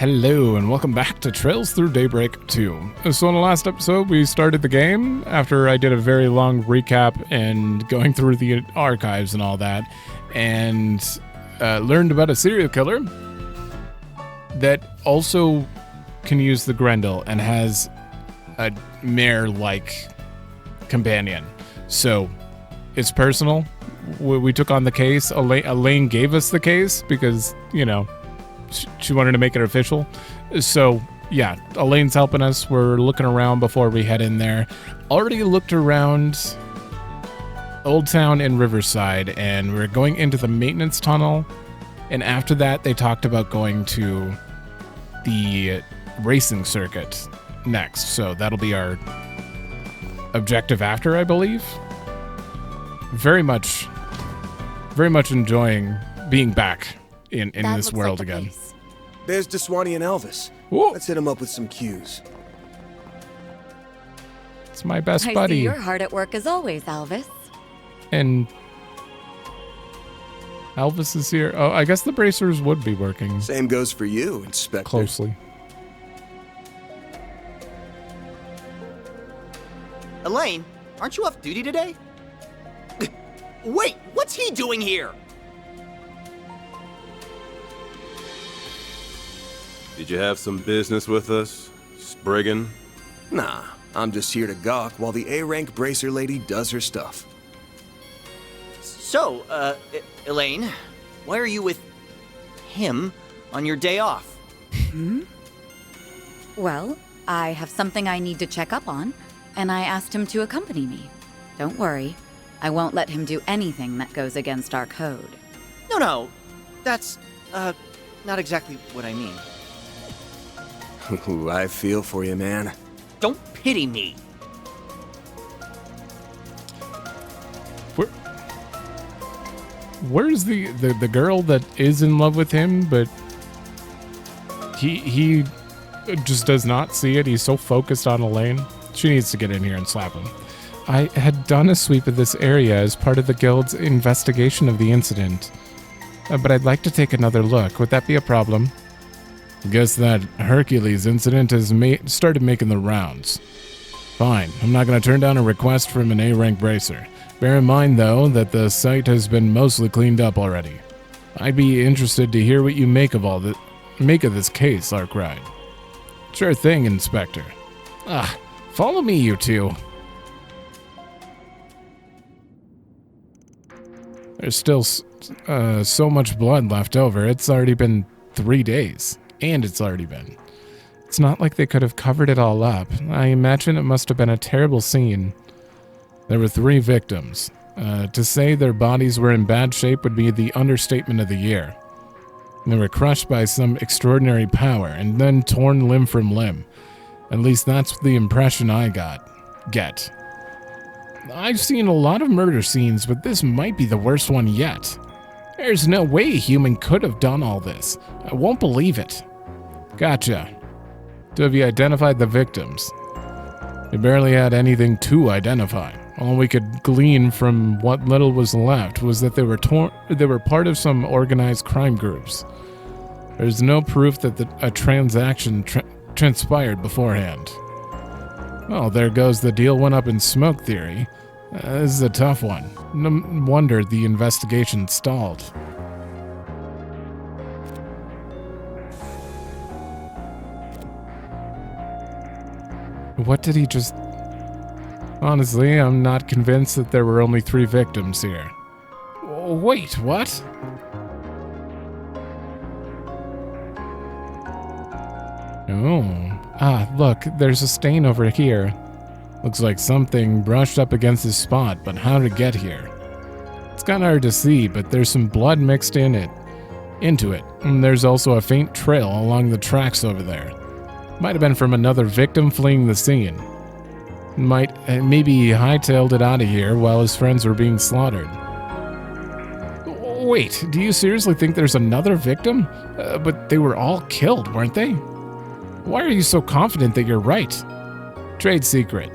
Hello and welcome back to Trails Through Daybreak II. So in the last episode we started the game after I did a very long recap and going through the archives and all that, and learned about a serial killer that also can use the Grendel and has a mare-like companion. So it's personal. We took on the case. Elaine gave us the case because, you know, she wanted to make it official. So, yeah, Elaine's helping us. We're looking around before we head in there. Already looked around Old Town and Riverside, and we're going into the maintenance tunnel. And after that, they talked about going to the racing circuit next. So that'll be our objective after, I believe. Very much enjoying being back in this world like again. Place. There's Deswani and Elvis. Ooh. Let's hit him up with some cues. It's my best I buddy. see you're hard at work as always, Elvis. And Elvis is here. Oh, I guess the bracers would be working. Same goes for you, Inspector. Closely. Elaine, aren't you off duty today? Wait, what's he doing here? Did you have some business with us, spriggan? Nah, I'm just here to gawk while the A-rank bracer lady does her stuff. So, Elaine, why are you with him on your day off? Well, I have something I need to check up on, and I asked him to accompany me. Don't worry, I won't let him do anything that goes against our code. No, that's, not exactly what I mean. Ooh, I feel for you, man. Don't pity me. Where's the girl that is in love with him, but he just does not see it. He's so focused on Elaine. She needs to get in here and slap him. I had done a sweep of this area as part of the guild's investigation of the incident, but I'd like to take another look. Would that be a problem? Guess that Hercules incident has started making the rounds. Fine, I'm not going to turn down a request from an A-rank bracer. Bear in mind, though, that the site has been mostly cleaned up already. I'd be interested to hear what you make of this case, Arkride. Sure thing, Inspector. Follow me, you two. There's still so much blood left over. It's already been 3 days. And it's not like they could have covered it all up. I imagine it must have been a terrible scene. There were 3 victims. To say their bodies were in bad shape would be the understatement of the year. They were crushed by some extraordinary power and then torn limb from limb. At least that's the impression I get. I've seen a lot of murder scenes, but this might be the worst one yet. There's no way a human could have done all this. I won't believe it. Gotcha. So have you identified the victims? They barely had anything to identify. All we could glean from what little was left was that they were part of some organized crime groups. There's no proof that a transaction transpired beforehand. Well, there goes the deal went up in smoke theory. This is a tough one. No wonder the investigation stalled. What did he just... Honestly, I'm not convinced that there were only 3 victims here. Wait, what? Oh. Look, there's a stain over here. Looks like something brushed up against this spot, but how to get here? It's kinda hard to see, but there's some blood mixed into it. And there's also a faint trail along the tracks over there. Might have been from another victim fleeing the scene. Maybe he hightailed it out of here while his friends were being slaughtered. Wait, do you seriously think there's another victim? But they were all killed, weren't they? Why are you so confident that you're right? Trade secret.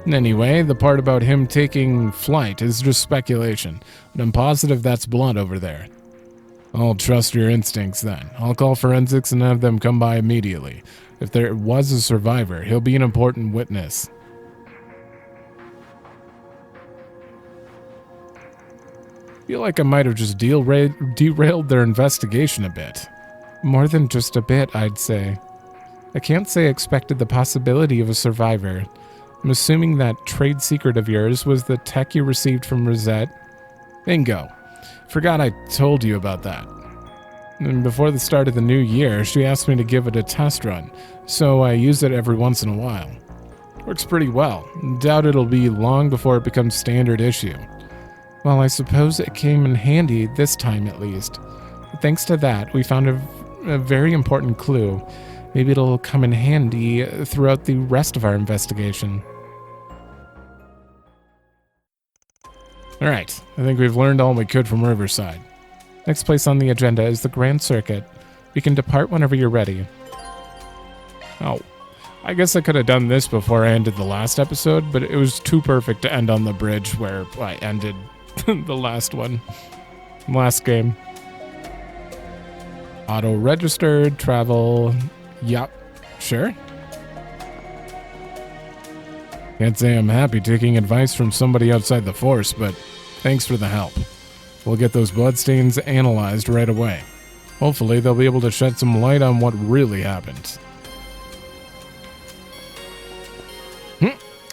Anyway, the part about him taking flight is just speculation, but I'm positive that's blood over there. I'll trust your instincts then. I'll call forensics and have them come by immediately. If there was a survivor, he'll be an important witness. Feel like I might have just derailed their investigation a bit. More than just a bit, I'd say. I can't say I expected the possibility of a survivor. I'm assuming that trade secret of yours was the tech you received from Rosette. Bingo. Forgot I told you about that. And before the start of the new year, she asked me to give it a test run, so I use it every once in a while. Works pretty well. Doubt it'll be long before it becomes standard issue. Well, I suppose it came in handy this time at least. Thanks to that, we found a very important clue. Maybe it'll come in handy throughout the rest of our investigation. Alright, I think we've learned all we could from Riverside. Next place on the agenda is the Grand Circuit. We can depart whenever you're ready. Oh, I guess I could have done this before I ended the last episode, but it was too perfect to end on the bridge where I ended the last one. Last game. Auto-registered, travel. Yup, sure. Can't say I'm happy taking advice from somebody outside the Force, but thanks for the help. We'll get those bloodstains analyzed right away. Hopefully they'll be able to shed some light on what really happened.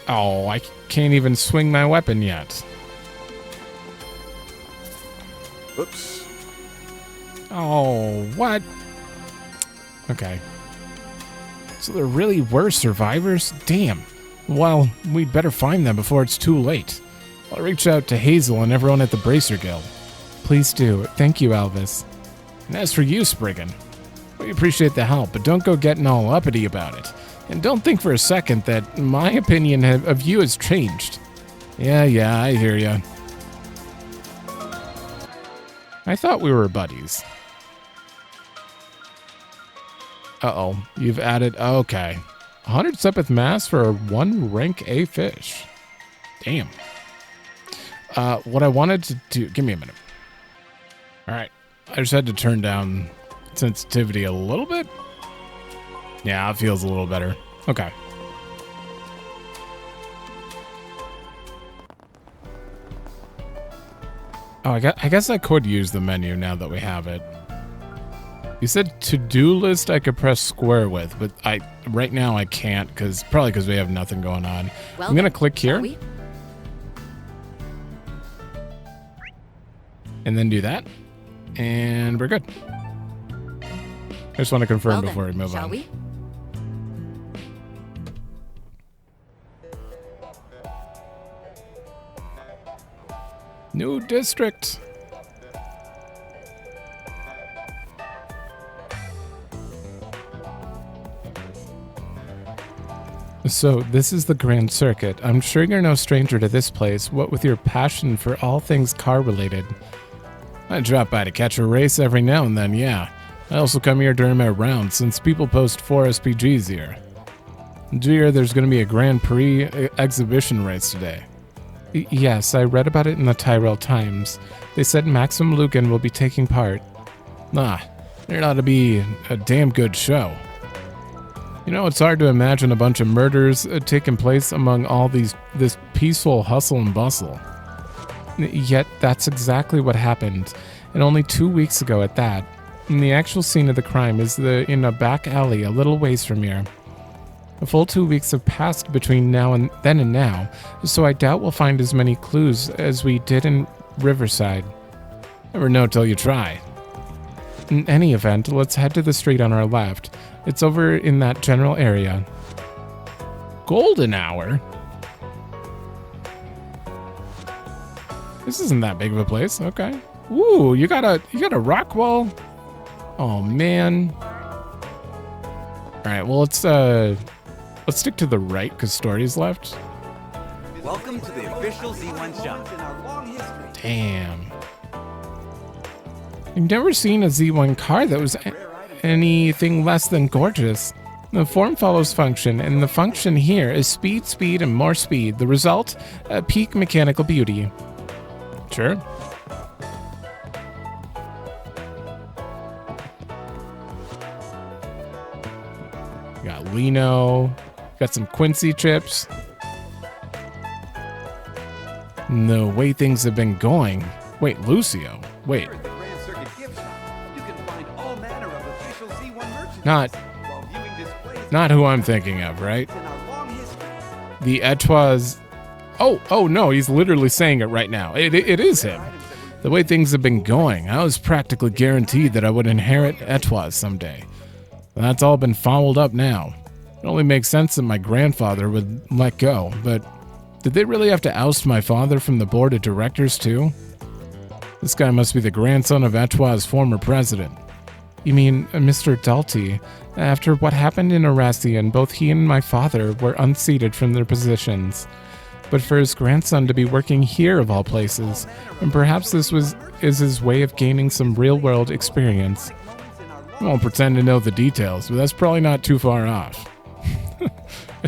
Oh, I can't even swing my weapon yet. Oops. Oh, what? Okay. So there really were survivors? Damn. Well, we'd better find them before it's too late. I'll reach out to Hazel and everyone at the Bracer Guild. Please do. Thank you, Elvis. And as for you, Spriggan, we appreciate the help, but don't go getting all uppity about it. And don't think for a second that my opinion of you has changed. Yeah, I hear ya. I thought we were buddies. Uh-oh, you've added... Okay. 100 Sepith Mass for 1 rank A fish. Damn. What I wanted to do... Give me a minute. Alright. I just had to turn down sensitivity a little bit. Yeah, it feels a little better. Okay. Oh, I guess I could use the menu now that we have it. You said to-do list I could press square with, but right now I can't, probably because we have nothing going on. Well, I'm going to click here. And then do that. And we're good. I just want to confirm before we move on. Shall we? New district. So, this is the Grand Circuit. I'm sure you're no stranger to this place, what with your passion for all things car-related. I drop by to catch a race every now and then, yeah. I also come here during my rounds, since people post 4 SPGs here. Do you hear there's going to be a Grand Prix exhibition race today? Yes, I read about it in the Tyrell Times. They said Maxim Lucan will be taking part. There ought to be a damn good show. You know, it's hard to imagine a bunch of murders taking place among all this peaceful hustle and bustle. Yet, that's exactly what happened, and only 2 weeks ago at that. And the actual scene of the crime is in a back alley a little ways from here. A full 2 weeks have passed between now and now, so I doubt we'll find as many clues as we did in Riverside. Never know till you try. In any event, let's head to the street on our left. It's over in that general area. Golden Hour? This isn't that big of a place. Okay. Ooh, you got a rock wall? Oh man. All right, well let's stick to the right because Story's left. Welcome to the official Z1 shop. Damn. I've never seen a Z1 car that was anything less than gorgeous. The form follows function, and the function here is speed, speed, and more speed. The result, peak mechanical beauty. Sure. Got Lino. Got some Quincy chips. And the way things have been going. Wait, Lucio. Wait. Here at the Grand Circuit Gift Shop, you can find all manner of official Z1 merchandise. Not while viewing displays Not who I'm thinking of, right? in our long history. The Etoise. Oh no, he's literally saying it right now. It is him. The way things have been going, I was practically guaranteed that I would inherit Etoise someday. But that's all been fouled up now. It only makes sense that my grandfather would let go, but did they really have to oust my father from the board of directors too? This guy must be the grandson of Etoise's former president. You mean Mr. Dalty? After what happened in Arassian, both he and my father were unseated from their positions. But for his grandson to be working here of all places, and perhaps this is his way of gaining some real-world experience. I won't pretend to know the details, but that's probably not too far off. I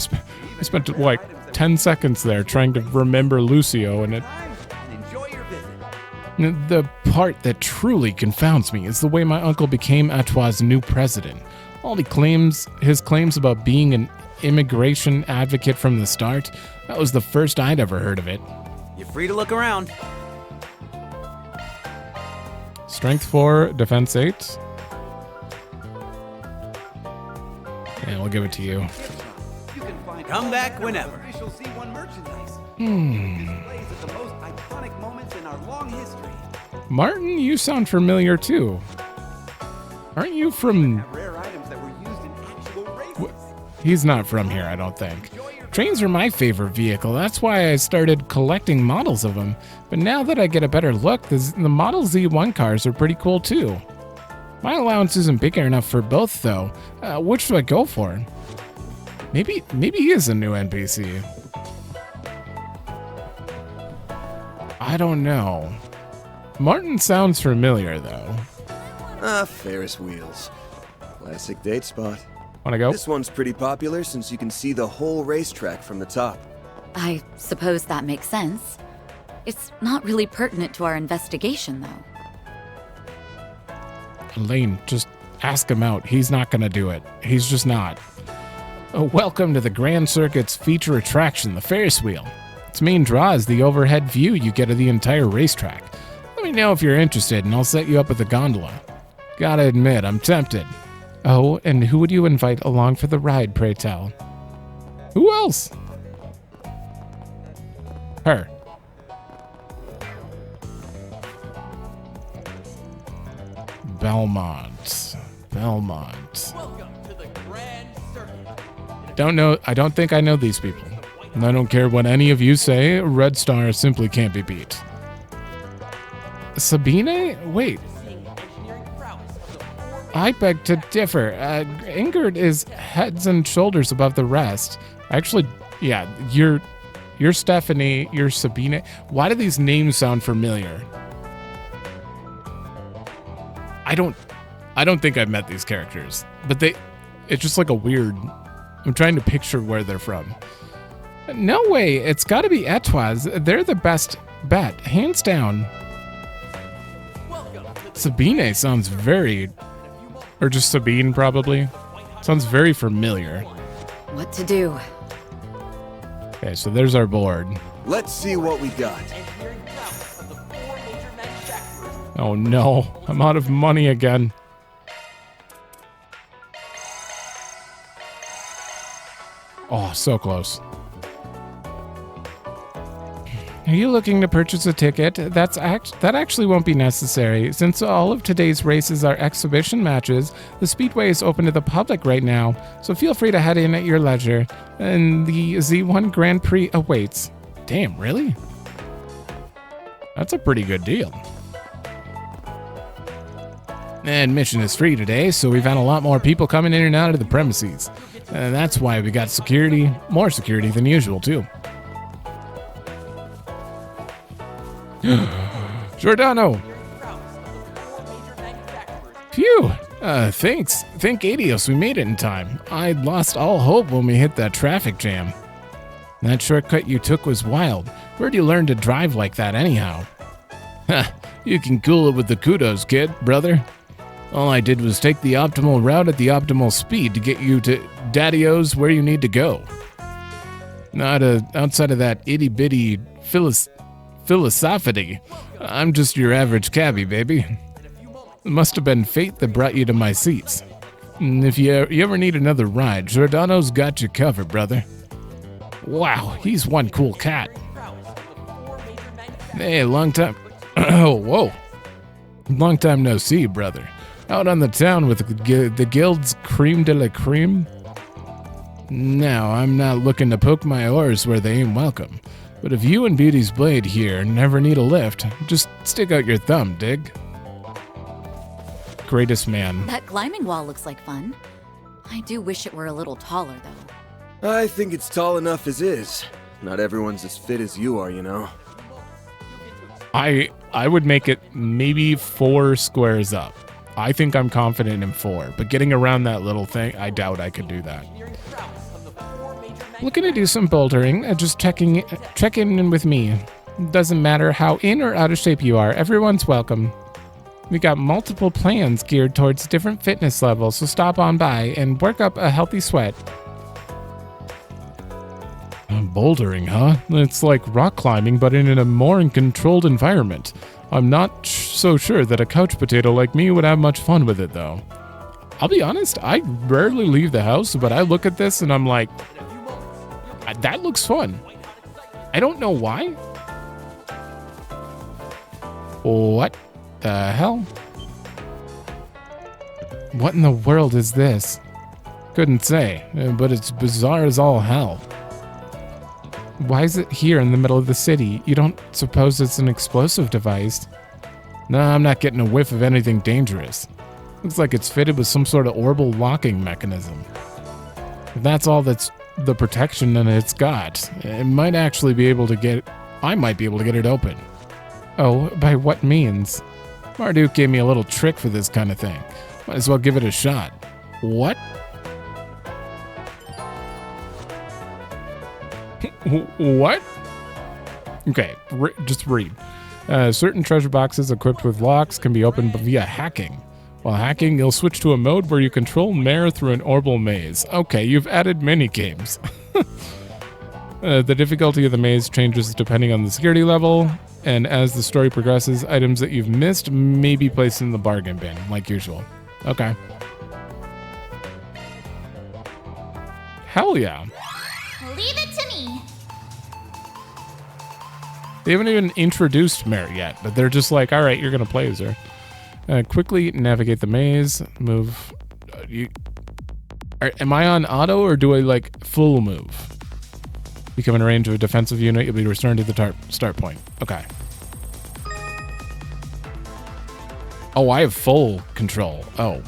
spent like 10 seconds there trying to remember Lucio, and Enjoy your visit. the part that truly confounds me is the way my uncle became Etoise's new president. All his claims about being an immigration advocate from the start, that was the first I'd ever heard of it. You're free to look around. Strength 4, defense 8. Yeah, we'll give it to you. You can find Come all back manner of whenever. Official Z1 merchandise. Displays of the most iconic moments in our long history. Martin, you sound familiar too. Aren't you from... Rare items that were used in actual races. He's not from here, I don't think. Trains are my favorite vehicle. That's why I started collecting models of them. But now that I get a better look, the Model Z1 cars are pretty cool too. My allowance isn't big enough for both, though. Which should I go for? Maybe he is a new NPC. I don't know. Martin sounds familiar, though. Ferris wheels. Classic date spot. Wanna go? This one's pretty popular since you can see the whole racetrack from the top. I suppose that makes sense. It's not really pertinent to our investigation, though. Elaine, just ask him out. He's not gonna do it. He's just not. Welcome to the Grand Circuit's feature attraction, the Ferris wheel. Its main draw is the overhead view you get of the entire racetrack. Let me know if you're interested, and I'll set you up with a gondola. Gotta admit, I'm tempted. Oh, and who would you invite along for the ride, pray tell? Who else? Her. Belmont. Welcome to the Grand Circuit. I don't think I know these people. And I don't care what any of you say, Red Star simply can't be beat. Sabine? Wait. I beg to differ. Ingrid is heads and shoulders above the rest. Actually, yeah, you're Stephanie, you're Sabine. Why do these names sound familiar? I don't think I've met these characters, but it's just like a weird, I'm trying to picture where they're from. No way, it's gotta be Etoise. They're the best bet, hands down. Sabine sounds very, or just Sabine probably, sounds very familiar. What to do? Okay, so there's our board. Let's see what we got. Oh no, I'm out of money again. Oh, so close. Are you looking to purchase a ticket? That actually won't be necessary. Since all of today's races are exhibition matches, the speedway is open to the public right now, so feel free to head in at your leisure. And the Z1 Grand Prix awaits. Damn, really? That's a pretty good deal. Admission is free today, so we've had a lot more people coming in and out of the premises. And that's why we got security, more security than usual, too. Giordano! Phew! Thanks. Thank Adios, we made it in time. I'd lost all hope when we hit that traffic jam. That shortcut you took was wild. Where'd you learn to drive like that anyhow? Ha! You can cool it with the kudos, kid, brother. All I did was take the optimal route at the optimal speed to get you to Daddy-O's where you need to go. Not outside of that itty-bitty philosophity. I'm just your average cabbie, baby. It must have been fate that brought you to my seats. And if you ever need another ride, Giordano's got you covered, brother. Wow, he's one cool cat. Hey, long time... Oh, whoa. Long time no see, brother. Out on the town with the guild's creme de la creme? Now, I'm not looking to poke my oars where they ain't welcome. But if you and Beauty's Blade here never need a lift, just stick out your thumb, dig? Greatest man. That climbing wall looks like fun. I do wish it were a little taller, though. I think it's tall enough as is. Not everyone's as fit as you are, you know. I would make it maybe 4 squares up. I think I'm confident in 4, but getting around that little thing, I doubt I could do that. Looking to do some bouldering, just check in with me. Doesn't matter how in or out of shape you are, everyone's welcome. We got multiple plans geared towards different fitness levels, so stop on by and work up a healthy sweat. Bouldering, huh? It's like rock climbing, but in a more controlled environment. I'm not so sure that a couch potato like me would have much fun with it, though. I'll be honest, I rarely leave the house, but I look at this and I'm like, that looks fun. I don't know why. What the hell? What in the world is this? Couldn't say, but it's bizarre as all hell. Why is it here in the middle of the city? You don't suppose it's an explosive device? No, I'm not getting a whiff of anything dangerous. Looks like it's fitted with some sort of orbital locking mechanism. If that's all that's the protection and it's got, it might actually be able to get... I might be able to get it open. Oh, by what means? Marduk gave me a little trick for this kind of thing. Might as well give it a shot. What? What? Okay, just read. Certain treasure boxes equipped with locks can be opened via hacking. While hacking, you'll switch to a mode where you control Mare through an orbital maze. Okay, you've added mini-games. The difficulty of the maze changes depending on the security level, and as the story progresses, items that you've missed may be placed in the bargain bin, like usual. Okay. Hell yeah. Leave it to me. They haven't even introduced Mare yet, but they're just like, all right, you're going to play as her. Quickly navigate the maze. Move. Am I on auto or do I like full move? Become in range of a defensive unit. You'll be returned to the start point. Okay. Oh, I have full control. Oh,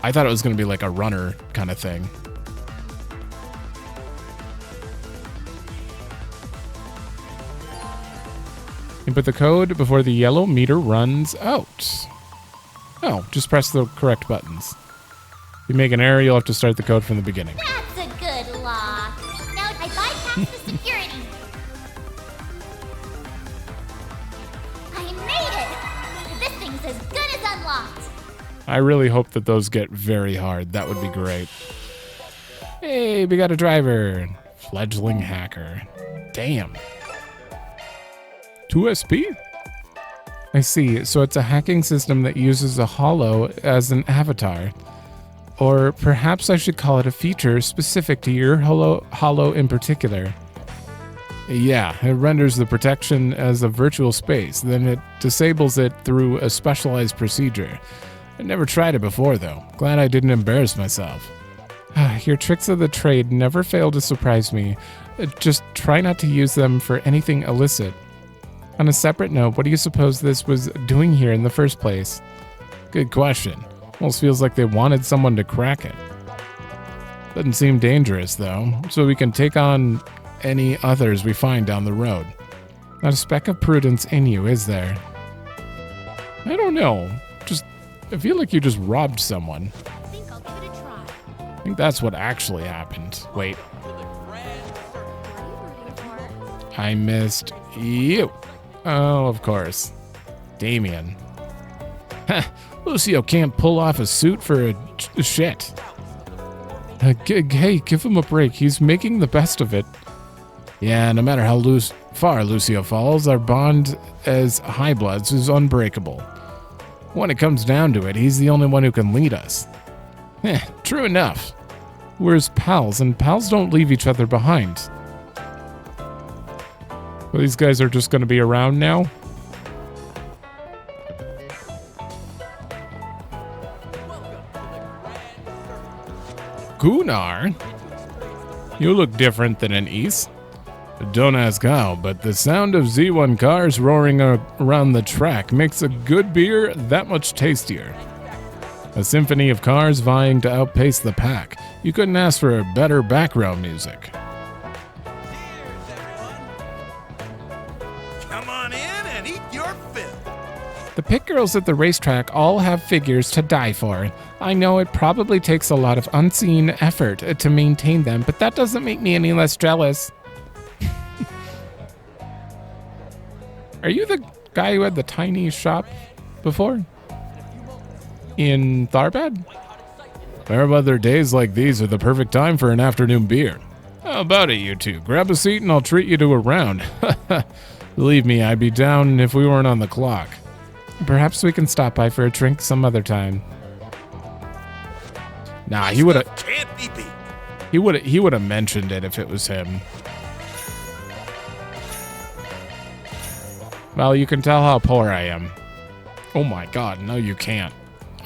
I thought it was going to be like a runner kind of thing. Input the code before the yellow meter runs out. Oh, just press the correct buttons. If you make an error, you'll have to start the code from the beginning. That's a good lock. Now I bypass the security. I made it! This thing's as good as unlocked. I really hope that those get very hard. That would be great. Hey, we got a driver. Fledgling hacker. Damn. 2SP? I see. So it's a hacking system that uses a holo as an avatar. Or perhaps I should call it a feature specific to your holo in particular. Yeah, it renders the protection as a virtual space, then it disables it through a specialized procedure. I never tried it before, though. Glad I didn't embarrass myself. Your tricks of the trade never fail to surprise me. Just try not to use them for anything illicit. On a separate note, what do you suppose this was doing here in the first place? Good question. Almost feels like they wanted someone to crack it. Doesn't seem dangerous, though, so we can take on any others we find down the road. Not a speck of prudence in you, is there? I don't know. I feel like you just robbed someone. I think I'll give it a try. I think that's what actually happened. Wait. I missed you. Oh, of course. Damien. Ha! Lucio can't pull off a suit for a shit. Hey, give him a break. He's making the best of it. Yeah, no matter how far Lucio falls, our bond as Highbloods is unbreakable. When it comes down to it, he's the only one who can lead us. True enough. We're his pals, and pals don't leave each other behind. Well, these guys are just going to be around now? Gunnar? You look different than an East. Don't ask how, but the sound of Z1 cars roaring around the track makes a good beer that much tastier. A symphony of cars vying to outpace the pack. You couldn't ask for better background music. Come on in and eat your fill. The pit girls at the racetrack all have figures to die for. I know it probably takes a lot of unseen effort to maintain them, but that doesn't make me any less jealous. Are you the guy who had the tiny shop before? In Tharbad? Fair weather days like these are the perfect time for an afternoon beer. How about it, you two? Grab a seat and I'll treat you to a round. Believe me, I'd be down if we weren't on the clock. Perhaps we can stop by for a drink some other time. Nah, he would have. Can't be beat. He would have mentioned it if it was him. Well, you can tell how poor I am. Oh my god, no you can't.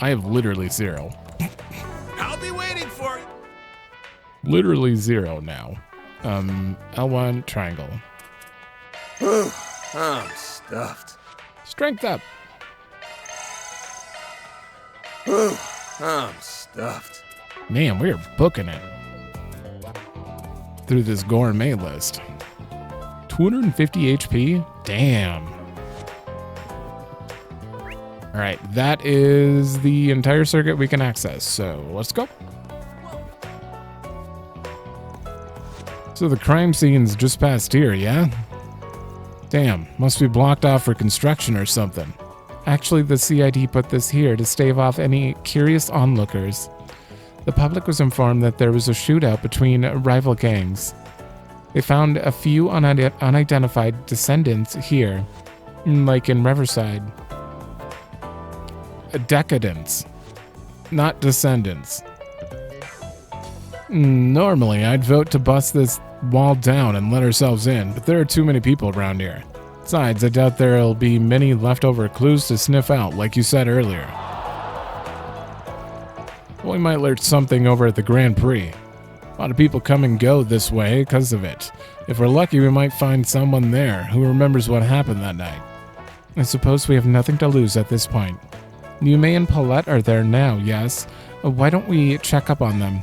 I have literally 0. I'll be waiting for you. Literally 0 now. L1 triangle. I'm stuffed. Strength up. I'm stuffed. Man, we're booking it. Through this gourmet list. 250 HP? Damn. Alright, that is the entire circuit we can access, so let's go. So the crime scene's just past here, yeah? Damn, must be blocked off for construction or something. Actually, the CID put this here to stave off any curious onlookers. The public was informed that there was a shootout between rival gangs. They found a few unidentified descendants here, like in Riverside. Decadents, not descendants. Normally, I'd vote to bust this wall down and let ourselves in, but there are too many people around here. Besides, I doubt there'll be many leftover clues to sniff out, like you said earlier. We might learn something over at the Grand Prix. A lot of people come and go this way because of it. If we're lucky, we might find someone there who remembers what happened that night. I suppose we have nothing to lose at this point. Yume and Paulette are there now, yes? Why don't we check up on them?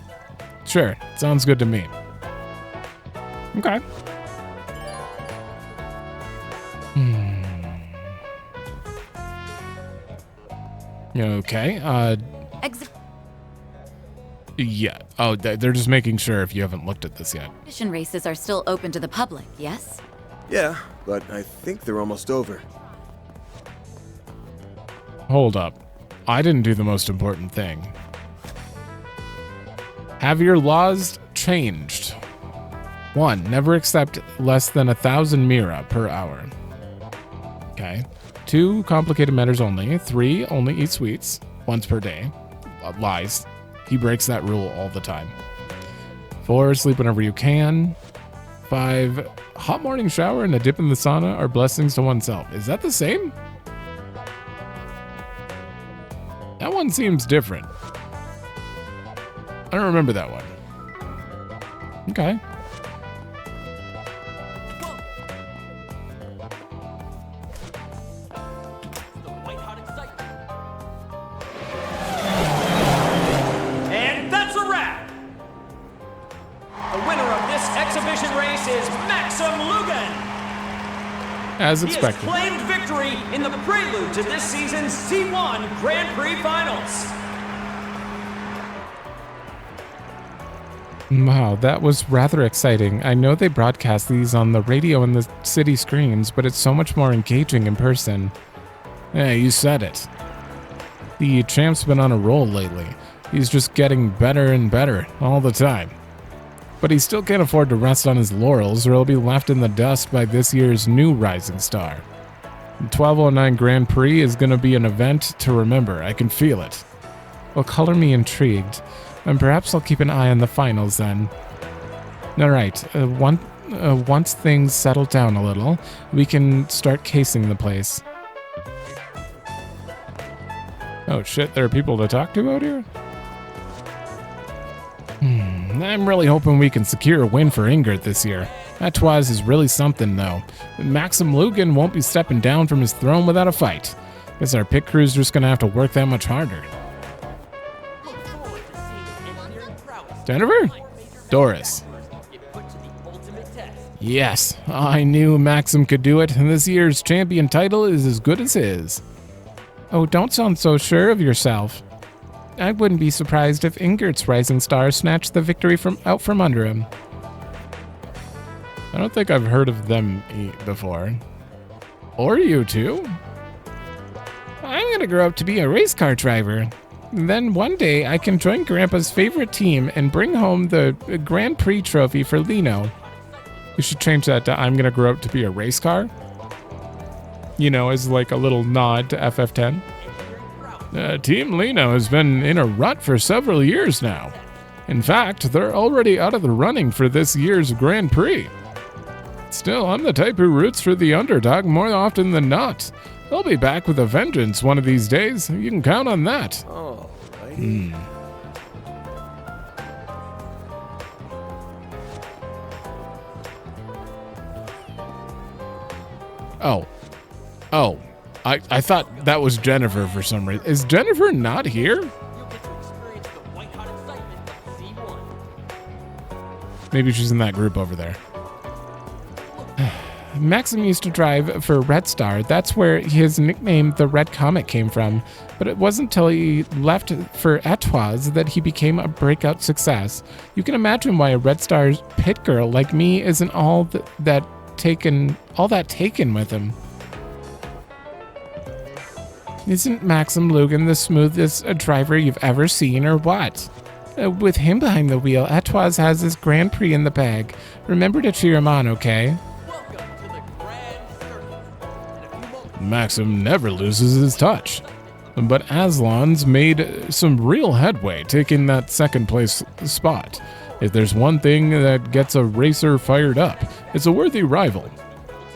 Sure, sounds good to me. Okay. Okay, yeah. Oh, they're just making sure if you haven't looked at this yet. Competition races are still open to the public, yes? Yeah, but I think they're almost over. Hold up. I didn't do the most important thing. Have your laws changed? 1. Never accept less than 1,000 mira per hour. Okay. 2. Complicated matters only. 3. Only eat sweets once per day. Lies. He breaks that rule all the time. 4. Sleep whenever you can. 5. Hot morning shower and a dip in the sauna are blessings to oneself. Is that the same? That one seems different. I don't remember that one. Okay. And that's a wrap! The winner of this exhibition race is Maxim Lugan! As He has expected. claimed victory in the prelude to this season's C1 Grand Prix Finals. Wow, that was rather exciting. I know they broadcast these on the radio and the city screens, but it's so much more engaging in person. Yeah, you said it. The champ's been on a roll lately. He's just getting better and better all the time. But he still can't afford to rest on his laurels or he'll be left in the dust by this year's new rising star. The 1209 Grand Prix is going to be an event to remember. I can feel it. Well, color me intrigued, and perhaps I'll keep an eye on the finals then. Alright, once things settle down a little, we can start casing the place. Oh shit, there are people to talk to out here? I'm really hoping we can secure a win for Ingrid this year. That Twas is really something, though. Maxim Lugan won't be stepping down from his throne without a fight. Guess our pit crew's just gonna have to work that much harder. Jennifer? Doris. Yes, I knew Maxim could do it, and this year's champion title is as good as his. Oh, don't sound so sure of yourself. I wouldn't be surprised if Ingrid's rising star snatched the victory out from under him. I don't think I've heard of them before. Or you two. I'm gonna grow up to be a race car driver. Then one day I can join Grandpa's favorite team and bring home the Grand Prix trophy for Lino. You should change that to I'm gonna grow up to be a race car. You know, as like a little nod to FF10. Team Lino has been in a rut for several years now. In fact, they're already out of the running for this year's Grand Prix. Still, I'm the type who roots for the underdog more often than not. They'll be back with a vengeance one of these days. You can count on that. Oh, Oh. I thought that was Jennifer for some reason. Is Jennifer not here? Maybe she's in that group over there. Maxim used to drive for Red Star. That's where his nickname, the Red Comet, came from. But it wasn't until he left for Etoise that he became a breakout success. You can imagine why a Red Star's pit girl like me isn't all that taken with him. Isn't Maxim Lugan the smoothest driver you've ever seen, or what? With him behind the wheel, Etoise has his Grand Prix in the bag. Remember to cheer him on, okay? Maxim never loses his touch. But Aslan's made some real headway taking that second place spot. If there's one thing that gets a racer fired up, it's a worthy rival.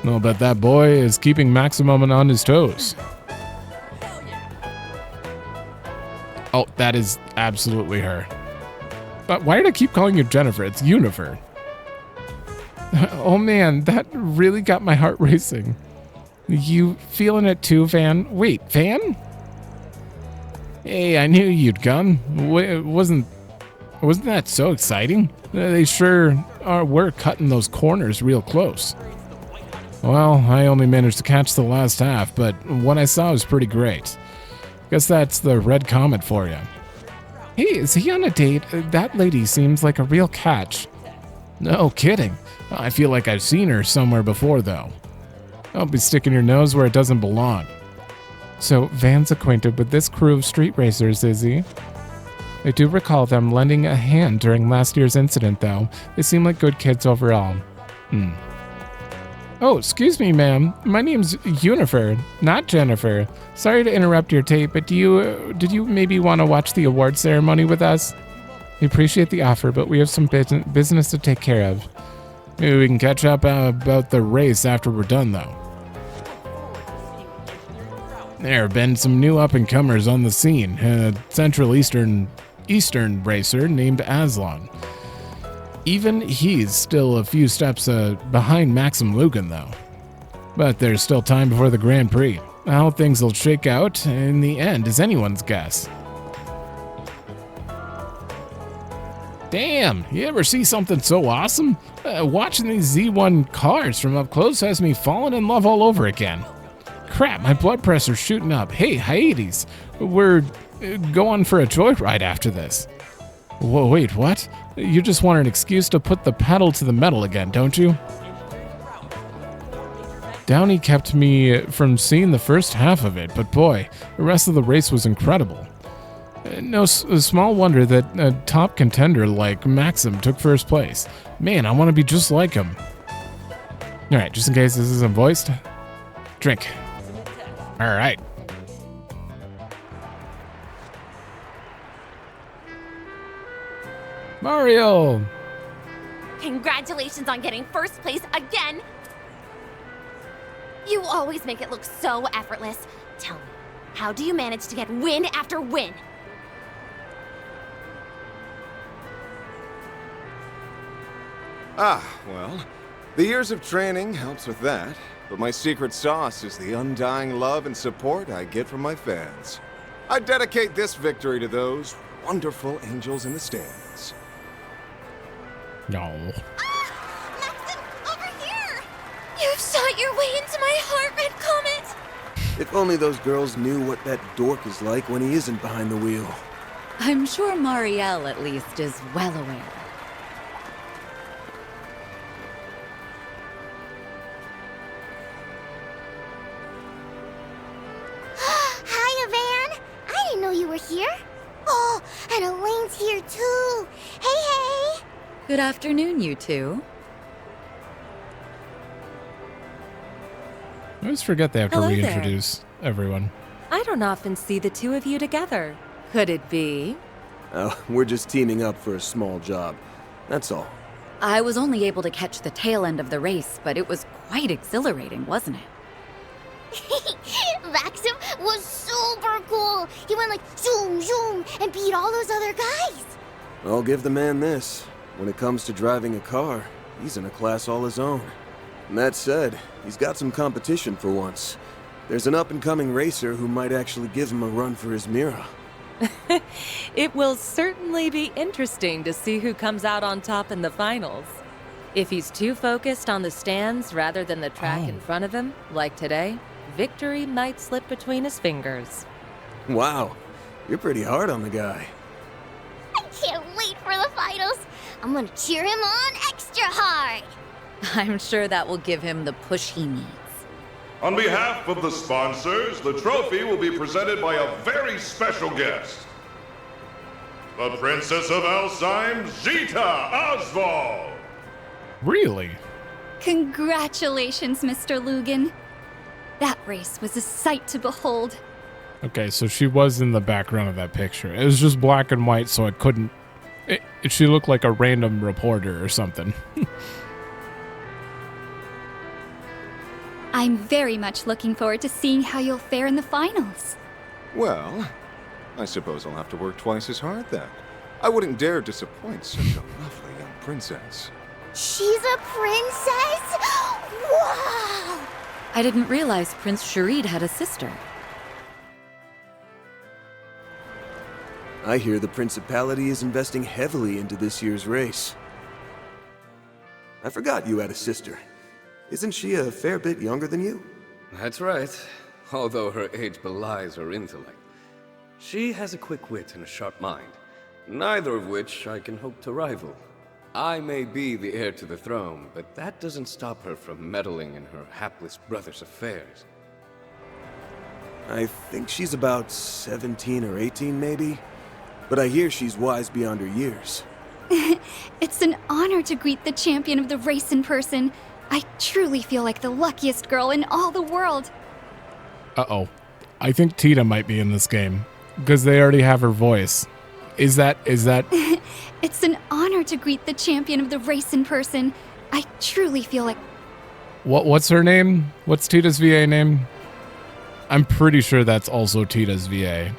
I'll bet that boy is keeping Maximum on his toes. Oh, that is absolutely her. But why did I keep calling you Jennifer? It's Unifer. Oh man, that really got my heart racing. You feeling it too, Van? Wait, Van? Hey, I knew you'd come. Wasn't that so exciting? They sure were cutting those corners real close. Well, I only managed to catch the last half, but what I saw was pretty great. Guess that's the Red Comet for you. Hey, is he on a date? That lady seems like a real catch. No kidding. I feel like I've seen her somewhere before, though. Don't be sticking your nose where it doesn't belong. So, Van's acquainted with this crew of street racers, is he? I do recall them lending a hand during last year's incident, though. They seem like good kids overall. Oh, excuse me, ma'am. My name's Unifer, not Jennifer. Sorry to interrupt your tape, but did you maybe want to watch the award ceremony with us? We appreciate the offer, but we have some business to take care of. Maybe we can catch up about the race after we're done, though. There have been some new up-and-comers on the scene. A Central Eastern racer named Aslan. Even he's still a few steps behind Maxim Lugan, though. But there's still time before the Grand Prix. How things will shake out in the end is anyone's guess. Damn, you ever see something so awesome? Watching these Z1 cars from up close has me falling in love all over again. Crap, my blood pressure's shooting up. Hey, Hades, we're going for a joyride after this. Whoa, wait, what? You just want an excuse to put the pedal to the metal again, don't you? Downey kept me from seeing the first half of it, but boy, the rest of the race was incredible. No small wonder that a top contender like Maxim took first place. Man, I want to be just like him. Alright, just in case this isn't voiced, drink. Alright. Mario! Congratulations on getting first place again! You always make it look so effortless. Tell me, how do you manage to get win after win? Well, the years of training helps with that, but my secret sauce is the undying love and support I get from my fans. I dedicate this victory to those wonderful angels in the stands. No. Maxim, over here! You've shot your way into my heart, Red Comet! If only those girls knew what that dork is like when he isn't behind the wheel. I'm sure Marielle, at least, is well aware. Hi, Van. I didn't know you were here. Oh, and Elaine's here too. Hey. Good afternoon, you two. I always forget they have to Hello there. reintroduce everyone. I don't often see the two of you together. Could it be? Oh, we're just teaming up for a small job. That's all. I was only able to catch the tail end of the race, but it was quite exhilarating, wasn't it? Maxim was super cool. He went like zoom, zoom, and beat all those other guys. I'll give the man this. When it comes to driving a car, he's in a class all his own. And that said, he's got some competition for once. There's an up-and-coming racer who might actually give him a run for his mirror. It will certainly be interesting to see who comes out on top in the finals. If he's too focused on the stands rather than the track in front of him, like today, victory might slip between his fingers. Wow, you're pretty hard on the guy. I can't wait for the finals. I'm gonna cheer him on extra hard. I'm sure that will give him the push he needs. On behalf of the sponsors, the trophy will be presented by a very special guest. The Princess of Alzheim, Zita Oswald. Really? Congratulations, Mr. Lugan. That race was a sight to behold. Okay, so she was in the background of that picture. It was just black and white, so it couldn't... she looked like a random reporter or something. I'm very much looking forward to seeing how you'll fare in the finals. Well, I suppose I'll have to work twice as hard then. I wouldn't dare disappoint such a lovely young princess. She's a princess? Wow! I didn't realize Prince Sharid had a sister. I hear the Principality is investing heavily into this year's race. I forgot you had a sister. Isn't she a fair bit younger than you? That's right, although her age belies her intellect. She has a quick wit and a sharp mind, neither of which I can hope to rival. I may be the heir to the throne, but that doesn't stop her from meddling in her hapless brother's affairs. I think she's about 17 or 18 maybe, but I hear she's wise beyond her years. It's an honor to greet the champion of the race in person. I truly feel like the luckiest girl in all the world. Uh-oh. I think Tita might be in this game, because they already have her voice. Is that... It's an honor to greet the champion of the race in person. I truly feel like... What's her name? What's Tita's VA name? I'm pretty sure that's also Tita's VA.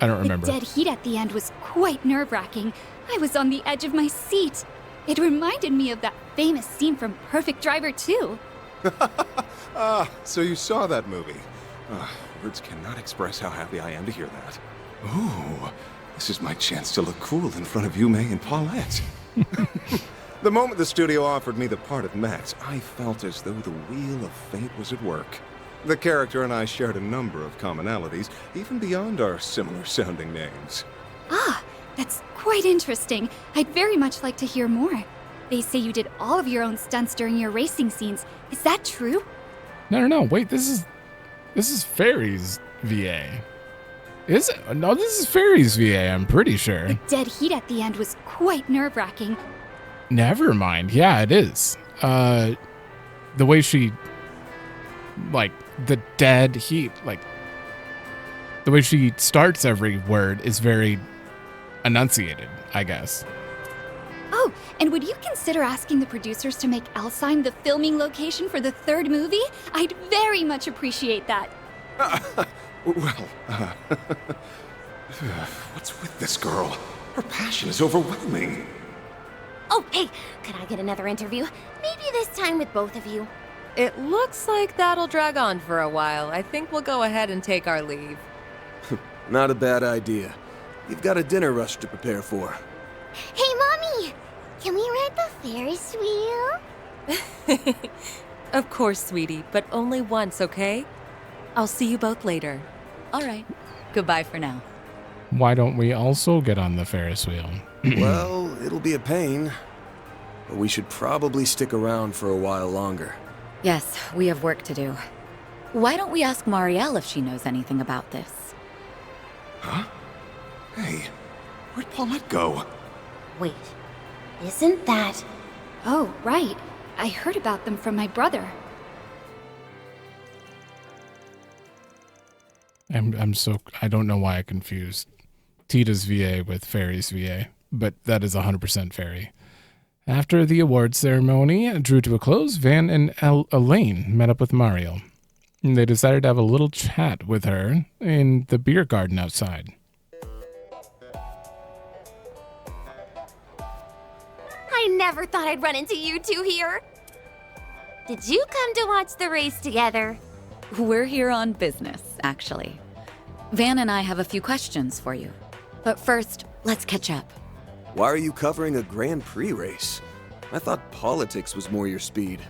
I don't remember. The dead heat at the end was quite nerve-wracking. I was on the edge of my seat. It reminded me of that famous scene from Perfect Driver 2. So you saw that movie. Words cannot express how happy I am to hear that. Ooh, this is my chance to look cool in front of Yume and Paulette. The moment the studio offered me the part of Max, I felt as though the wheel of fate was at work. The character and I shared a number of commonalities, even beyond our similar-sounding names. That's quite interesting. I'd very much like to hear more. They say you did all of your own stunts during your racing scenes. Is that true? No. Wait, this is Fairy's VA. Is it? No, this is Fairy's VA, I'm pretty sure. The dead heat at the end was quite nerve-wracking. Never mind. Yeah, it is. The way she, like, the dead heat, like, the way she starts every word is very enunciated, I guess. Oh, and would you consider asking the producers to make Alzheim the filming location for the third movie? I'd very much appreciate that. What's with this girl? Her passion is overwhelming. Oh, hey, could I get another interview? Maybe this time with both of you. It looks like that'll drag on for a while. I think we'll go ahead and take our leave. Not a bad idea. You've got a dinner rush to prepare for. Hey, Mommy! Can we ride the Ferris wheel? Of course, sweetie, but only once, okay? I'll see you both later. All right. Goodbye for now. Why don't we also get on the Ferris wheel? Well, it'll be a pain. But we should probably stick around for a while longer. Yes, we have work to do. Why don't we ask Marielle if she knows anything about this? Huh? Hey, where'd Paulette go? Wait, isn't that... Oh, right. I heard about them from my brother. I don't know why I confused Tita's VA with Fairy's VA, but that is 100% Fairy. After the award ceremony drew to a close, Van and Elaine met up with Mario. They decided to have a little chat with her in the beer garden outside. I never thought I'd run into you two here. Did you come to watch the race together? We're here on business, actually. Van and I have a few questions for you. But first, let's catch up. Why are you covering a Grand Prix race? I thought politics was more your speed.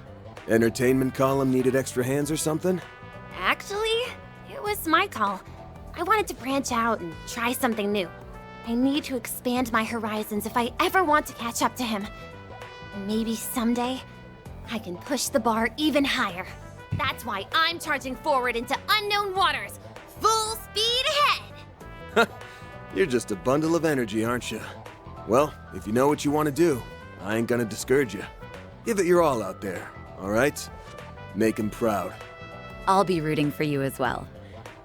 Entertainment column needed extra hands or something? Actually, it was my call. I wanted to branch out and try something new. I need to expand my horizons if I ever want to catch up to him. And maybe someday, I can push the bar even higher. That's why I'm charging forward into unknown waters. Full speed ahead! You're just a bundle of energy, aren't you? Well, if you know what you want to do, I ain't gonna discourage you. Give it your all out there, all right? Make him proud. I'll be rooting for you as well.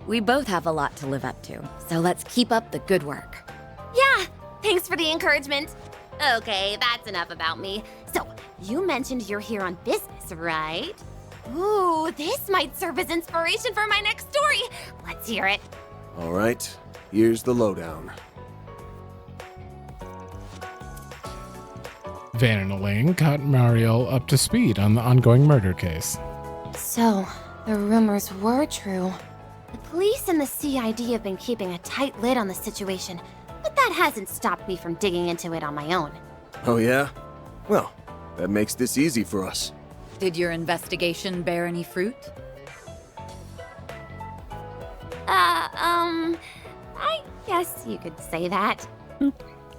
We both have a lot to live up to, so let's keep up the good work. Yeah, thanks for the encouragement. Okay, that's enough about me. So, you mentioned you're here on business, right? Ooh, this might serve as inspiration for my next story. Let's hear it. All right, here's the lowdown. Van and Elaine got Mario up to speed on the ongoing murder case. So, the rumors were true. The police and the CID have been keeping a tight lid on the situation, but that hasn't stopped me from digging into it on my own. Oh yeah? Well, that makes this easy for us. Did your investigation bear any fruit? I guess you could say that.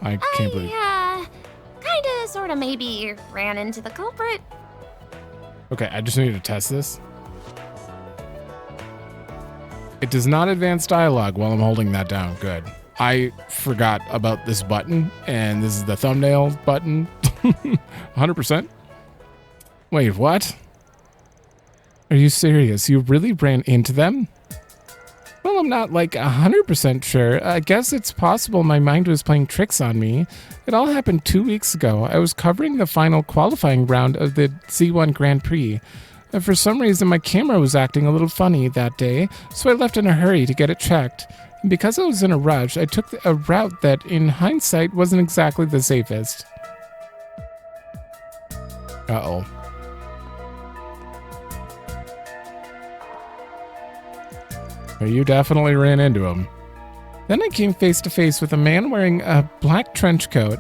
I can't believe. Kinda, sorta, maybe ran into the culprit. Okay, I just need to test this. It does not advance dialogue while I'm holding that down. Good. I forgot about this button, and this is the thumbnail button. 100%. Wait, what? Are you serious? You really ran into them? Well, I'm not like 100% sure. I guess it's possible my mind was playing tricks on me. It all happened 2 weeks ago. I was covering the final qualifying round of the Z1 Grand Prix. And for some reason, my camera was acting a little funny that day, so I left in a hurry to get it checked. And because I was in a rush, I took a route that, in hindsight, wasn't exactly the safest. Uh-oh. You definitely ran into him. Then I came face to face with a man wearing a black trench coat.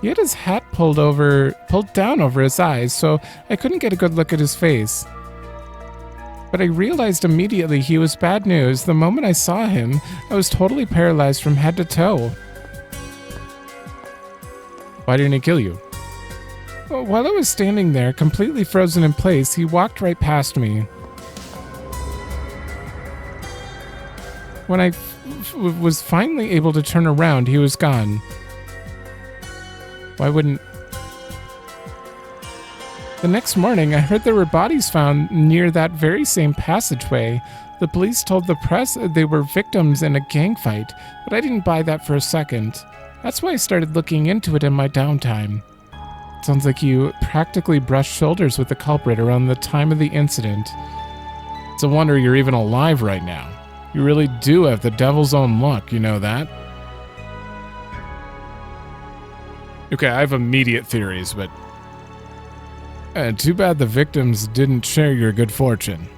He had his hat pulled down over his eyes, so I couldn't get a good look at his face. But I realized immediately he was bad news. The moment I saw him, I was totally paralyzed from head to toe. Why didn't he kill you? Well, while I was standing there, completely frozen in place, he walked right past me. When I was finally able to turn around, he was gone. Why wouldn't... The next morning, I heard there were bodies found near that very same passageway. The police told the press they were victims in a gang fight, but I didn't buy that for a second. That's why I started looking into it in my downtime. Sounds like you practically brushed shoulders with the culprit around the time of the incident. It's a wonder you're even alive right now. You really do have the devil's own luck, you know that? Okay, I have immediate theories, but... too bad the victims didn't share your good fortune.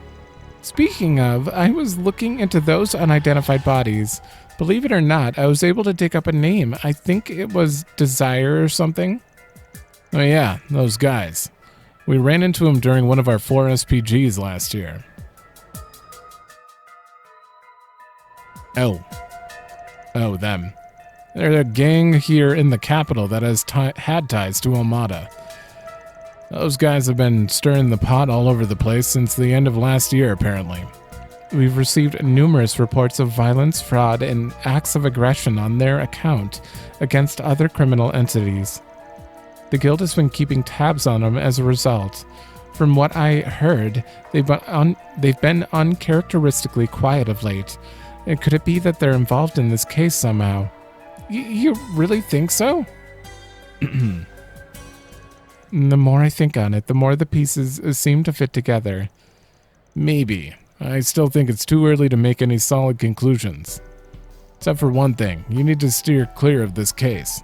Speaking of, I was looking into those unidentified bodies. Believe it or not, I was able to dig up a name. I think it was Desire or something. Oh yeah, those guys. We ran into them during one of our 4 SPGs last year. Oh, them. They're a gang here in the capital that has had ties to Almata. Those guys have been stirring the pot all over the place since the end of last year, apparently. We've received numerous reports of violence, fraud, and acts of aggression on their account against other criminal entities. The guild has been keeping tabs on them as a result. From what I heard, they've been uncharacteristically quiet of late. And could it be that they're involved in this case somehow? You really think so? The more I think on it, the more the pieces seem to fit together. Maybe. I still think it's too early to make any solid conclusions. Except for one thing, you need to steer clear of this case.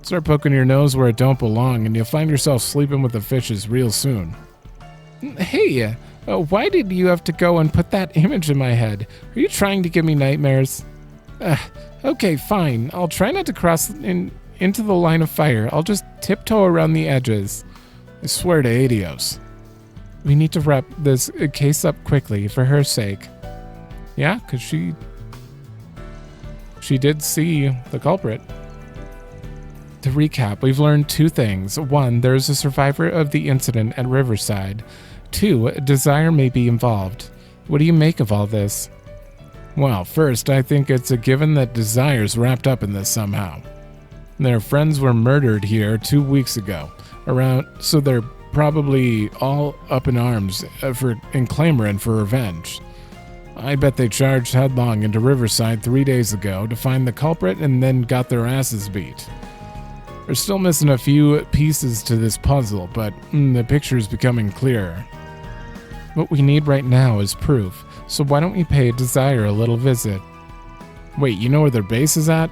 Start poking your nose where it don't belong, and you'll find yourself sleeping with the fishes real soon. Hey, why did you have to go and put that image in my head? Are you trying to give me nightmares? Okay, fine. I'll try not to cross into the line of fire. I'll just tiptoe around the edges. I swear to Adios. We need to wrap this case up quickly for her sake. Yeah, because she did see the culprit. To recap, we've learned 2 things. 1, there's a survivor of the incident at Riverside. 2, Desire may be involved. What do you make of all this? Well, first, I think it's a given that Desire's wrapped up in this somehow. Their friends were murdered here 2 weeks ago, so they're probably all up in arms and clamoring for revenge. I bet they charged headlong into Riverside 3 days ago to find the culprit and then got their asses beat. We're still missing a few pieces to this puzzle, but the picture is becoming clearer. What we need right now is proof, so why don't we pay Desire a little visit? Wait, you know where their base is at?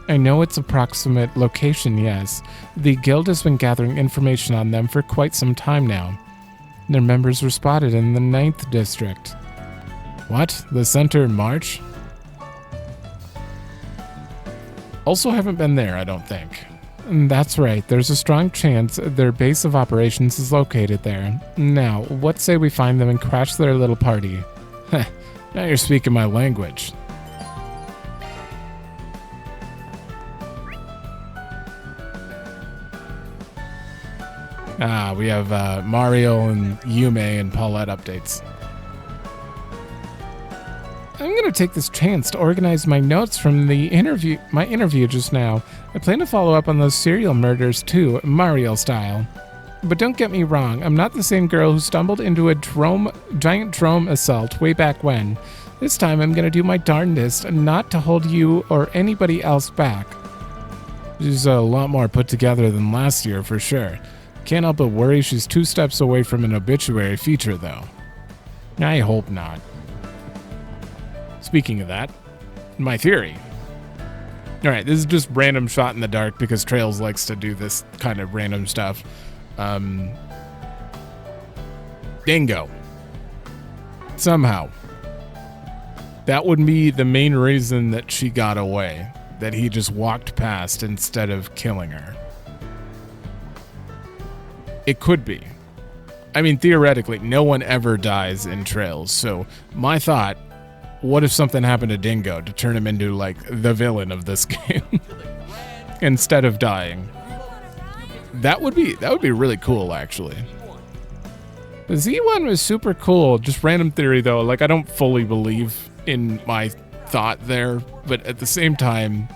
I know its approximate location, yes. The guild has been gathering information on them for quite some time now. Their members were spotted in the 9th district. What? The center in Marche? Also haven't been there, I don't think. That's right, there's a strong chance their base of operations is located there. Now, what say we find them and crash their little party? Heh, now you're speaking my language. We have Mario and Yume and Paulette updates. I'm gonna take this chance to organize my notes from my interview just now. I plan to follow up on those serial murders too, Mario style. But don't get me wrong, I'm not the same girl who stumbled into a giant drone assault way back when. This time I'm gonna do my darndest not to hold you or anybody else back. She's a lot more put together than last year for sure. Can't help but worry she's 2 steps away from an obituary feature though. I hope not. Speaking of that, my theory. Alright, this is just random shot in the dark because Trails likes to do this kind of random stuff. Dingo. Somehow. That would be the main reason that she got away. That he just walked past instead of killing her. It could be. I mean, theoretically, no one ever dies in Trails, so my thought, what if something happened to Dingo to turn him into, like, the villain of this game? Instead of dying. That would be really cool, actually. The Z1 was super cool. Just random theory, though. Like, I don't fully believe in my thought there, but at the same time,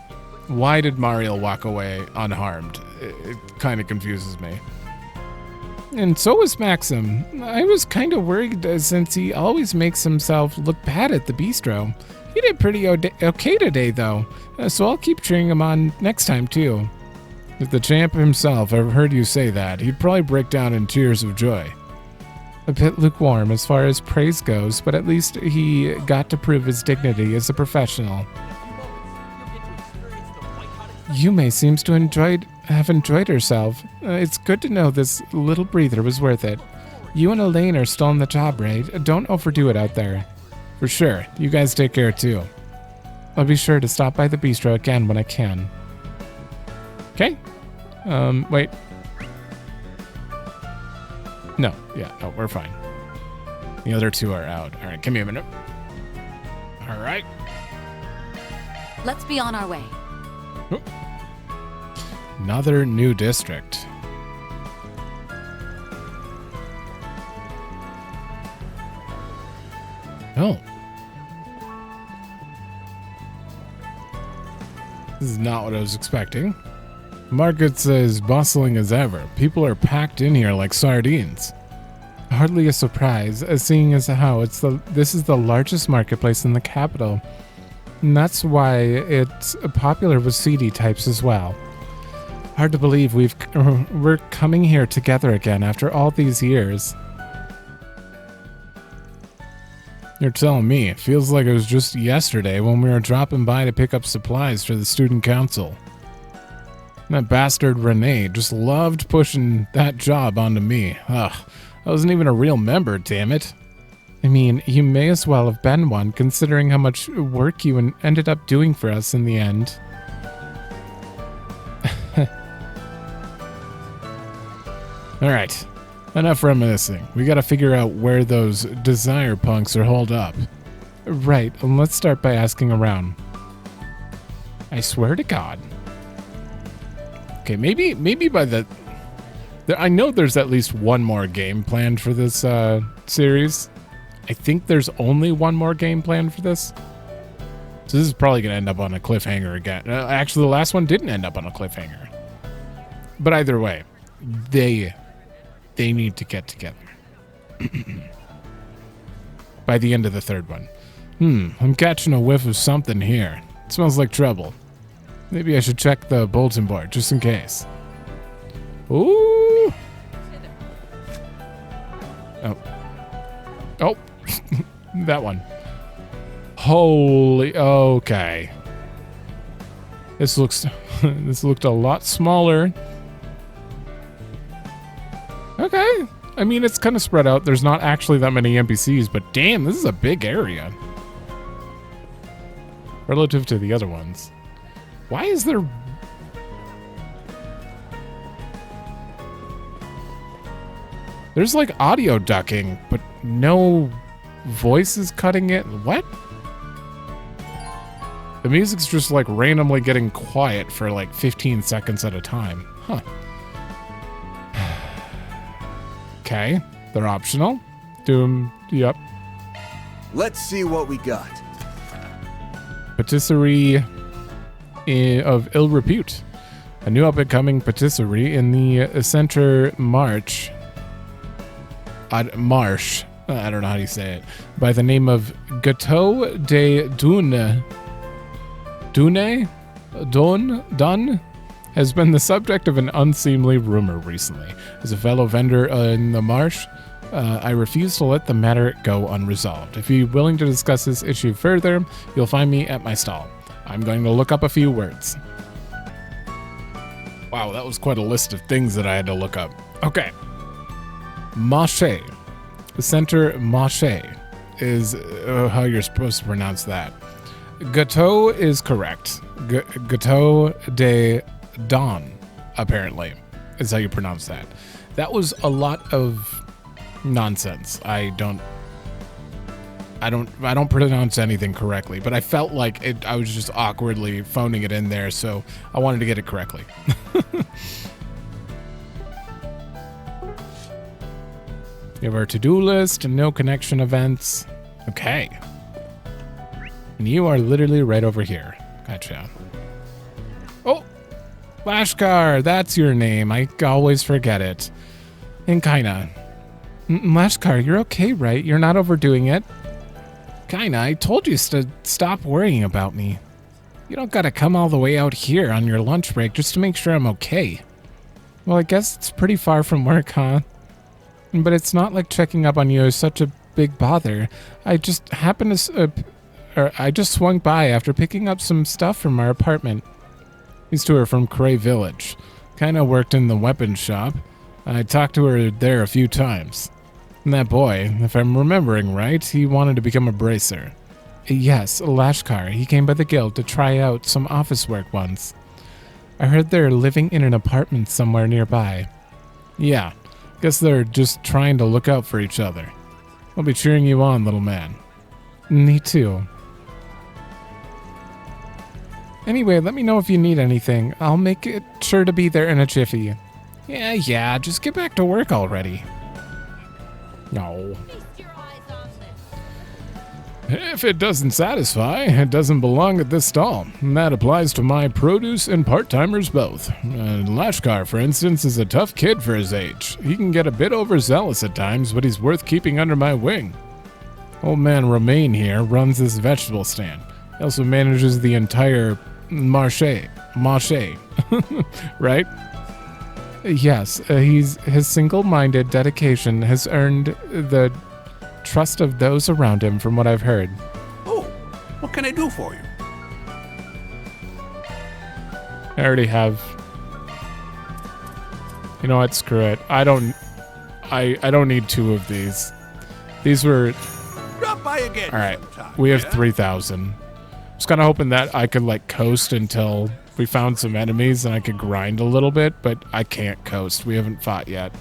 why did Mariel walk away unharmed? It kind of confuses me. And so was Maxim. I was kind of worried since he always makes himself look bad at the bistro. He did pretty okay today, though, so I'll keep cheering him on next time, too. If the champ himself ever heard you say that, he'd probably break down in tears of joy. A bit lukewarm as far as praise goes, but at least he got to prove his dignity as a professional. Yume seems to have enjoyed herself. It's good to know this little breather was worth it. You and Elaine are still on the job, right? Don't overdo it out there. For sure. You guys take care, too. I'll be sure to stop by the bistro again when I can. Okay. Wait. No, we're fine. The other two are out. All right, give me a minute. All right. Let's be on our way. Oh. Another new district. Oh. This is not what I was expecting. Market's as bustling as ever. People are packed in here like sardines. Hardly a surprise, seeing as how this is the largest marketplace in the capital. And that's why it's popular with CD types as well. Hard to believe we're coming here together again after all these years. You're telling me, it feels like it was just yesterday when we were dropping by to pick up supplies for the student council. That bastard Renee just loved pushing that job onto me. Ugh, I wasn't even a real member, damn it. I mean, you may as well have been one, considering how much work you ended up doing for us in the end. Alright, enough reminiscing. We gotta figure out where those desire punks are holed up. Right, and let's start by asking around. I swear to God. Okay, maybe by I know there's at least one more game planned for this series. I think there's only one more game planned for this. So this is probably going to end up on a cliffhanger again. Actually, the last one didn't end up on a cliffhanger. But either way, they need to get together. By the end of the third one. I'm catching a whiff of something here. It smells like trouble. Maybe I should check the bulletin board, just in case. Ooh! Oh. That one. Holy, okay. This looked a lot smaller. Okay. I mean, it's kind of spread out. There's not actually that many NPCs, but damn, this is a big area. Relative to the other ones. Why is there... There's like audio ducking, but no voices cutting it. What? The music's just like randomly getting quiet for like 15 seconds at a time. Huh. Okay, they're optional. Yep. Let's see what we got. Patisserie of ill repute. A new up-and-coming patisserie in the center Marche. Marche. I don't know how you say it. By the name of Gâteau de Dun has been the subject of an unseemly rumor recently. As a fellow vendor in the Marche, I refuse to let the matter go unresolved. If you're willing to discuss this issue further, you'll find me at my stall. I'm going to look up a few words. Wow, that was quite a list of things that I had to look up. Okay. Marche. The center Marche is how you're supposed to pronounce that. Gâteau is correct. Gâteau de Dawn, apparently, is how you pronounce that. That was a lot of nonsense. I don't pronounce anything correctly, but I felt like I was just awkwardly phoning it in there, so I wanted to get it correctly. We have our to-do list and no connection events. Okay. And you are literally right over here. Gotcha. Oh! Lashkar, that's your name. I always forget it. And kinda. Lashkar, you're okay, right? You're not overdoing it? Kinda, I told you to stop worrying about me. You don't gotta come all the way out here on your lunch break just to make sure I'm okay. Well, I guess it's pretty far from work, huh? But it's not like checking up on you is such a big bother. I just happened to, I just swung by after picking up some stuff from our apartment. These two are from Cray Village. Kinda worked in the weapons shop. I talked to her there a few times. And that boy, if I'm remembering right, he wanted to become a bracer. Yes, Lashkar. He came by the guild to try out some office work once. I heard they're living in an apartment somewhere nearby. Yeah, guess they're just trying to look out for each other. I'll be cheering you on, little man. Me too. Anyway, let me know if you need anything. I'll make it sure to be there in a jiffy. Yeah, just get back to work already. No. If it doesn't satisfy, it doesn't belong at this stall. And that applies to my produce and part-timers both. Lashkar, for instance, is a tough kid for his age. He can get a bit overzealous at times, but he's worth keeping under my wing. Old man Romain here runs this vegetable stand. He also manages the entire Marche, right? Yes, his single-minded dedication has earned the trust of those around him from what I've heard. Oh, what can I do for you? I already have. You know what, screw it. I don't need 2 of these. These were... Drop by again. Alright, we have 3,000. I was kind of hoping that I could like coast until we found some enemies and I could grind a little bit, but I can't coast. We haven't fought yet.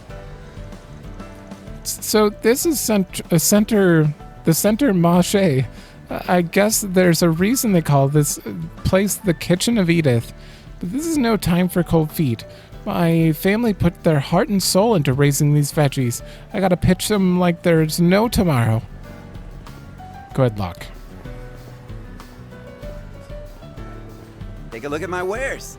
So this is the center Marche. I guess there's a reason they call this place the Kitchen of Edith. But this is no time for cold feet. My family put their heart and soul into raising these veggies. I gotta pitch them like there's no tomorrow. Good luck. Take a look at my wares.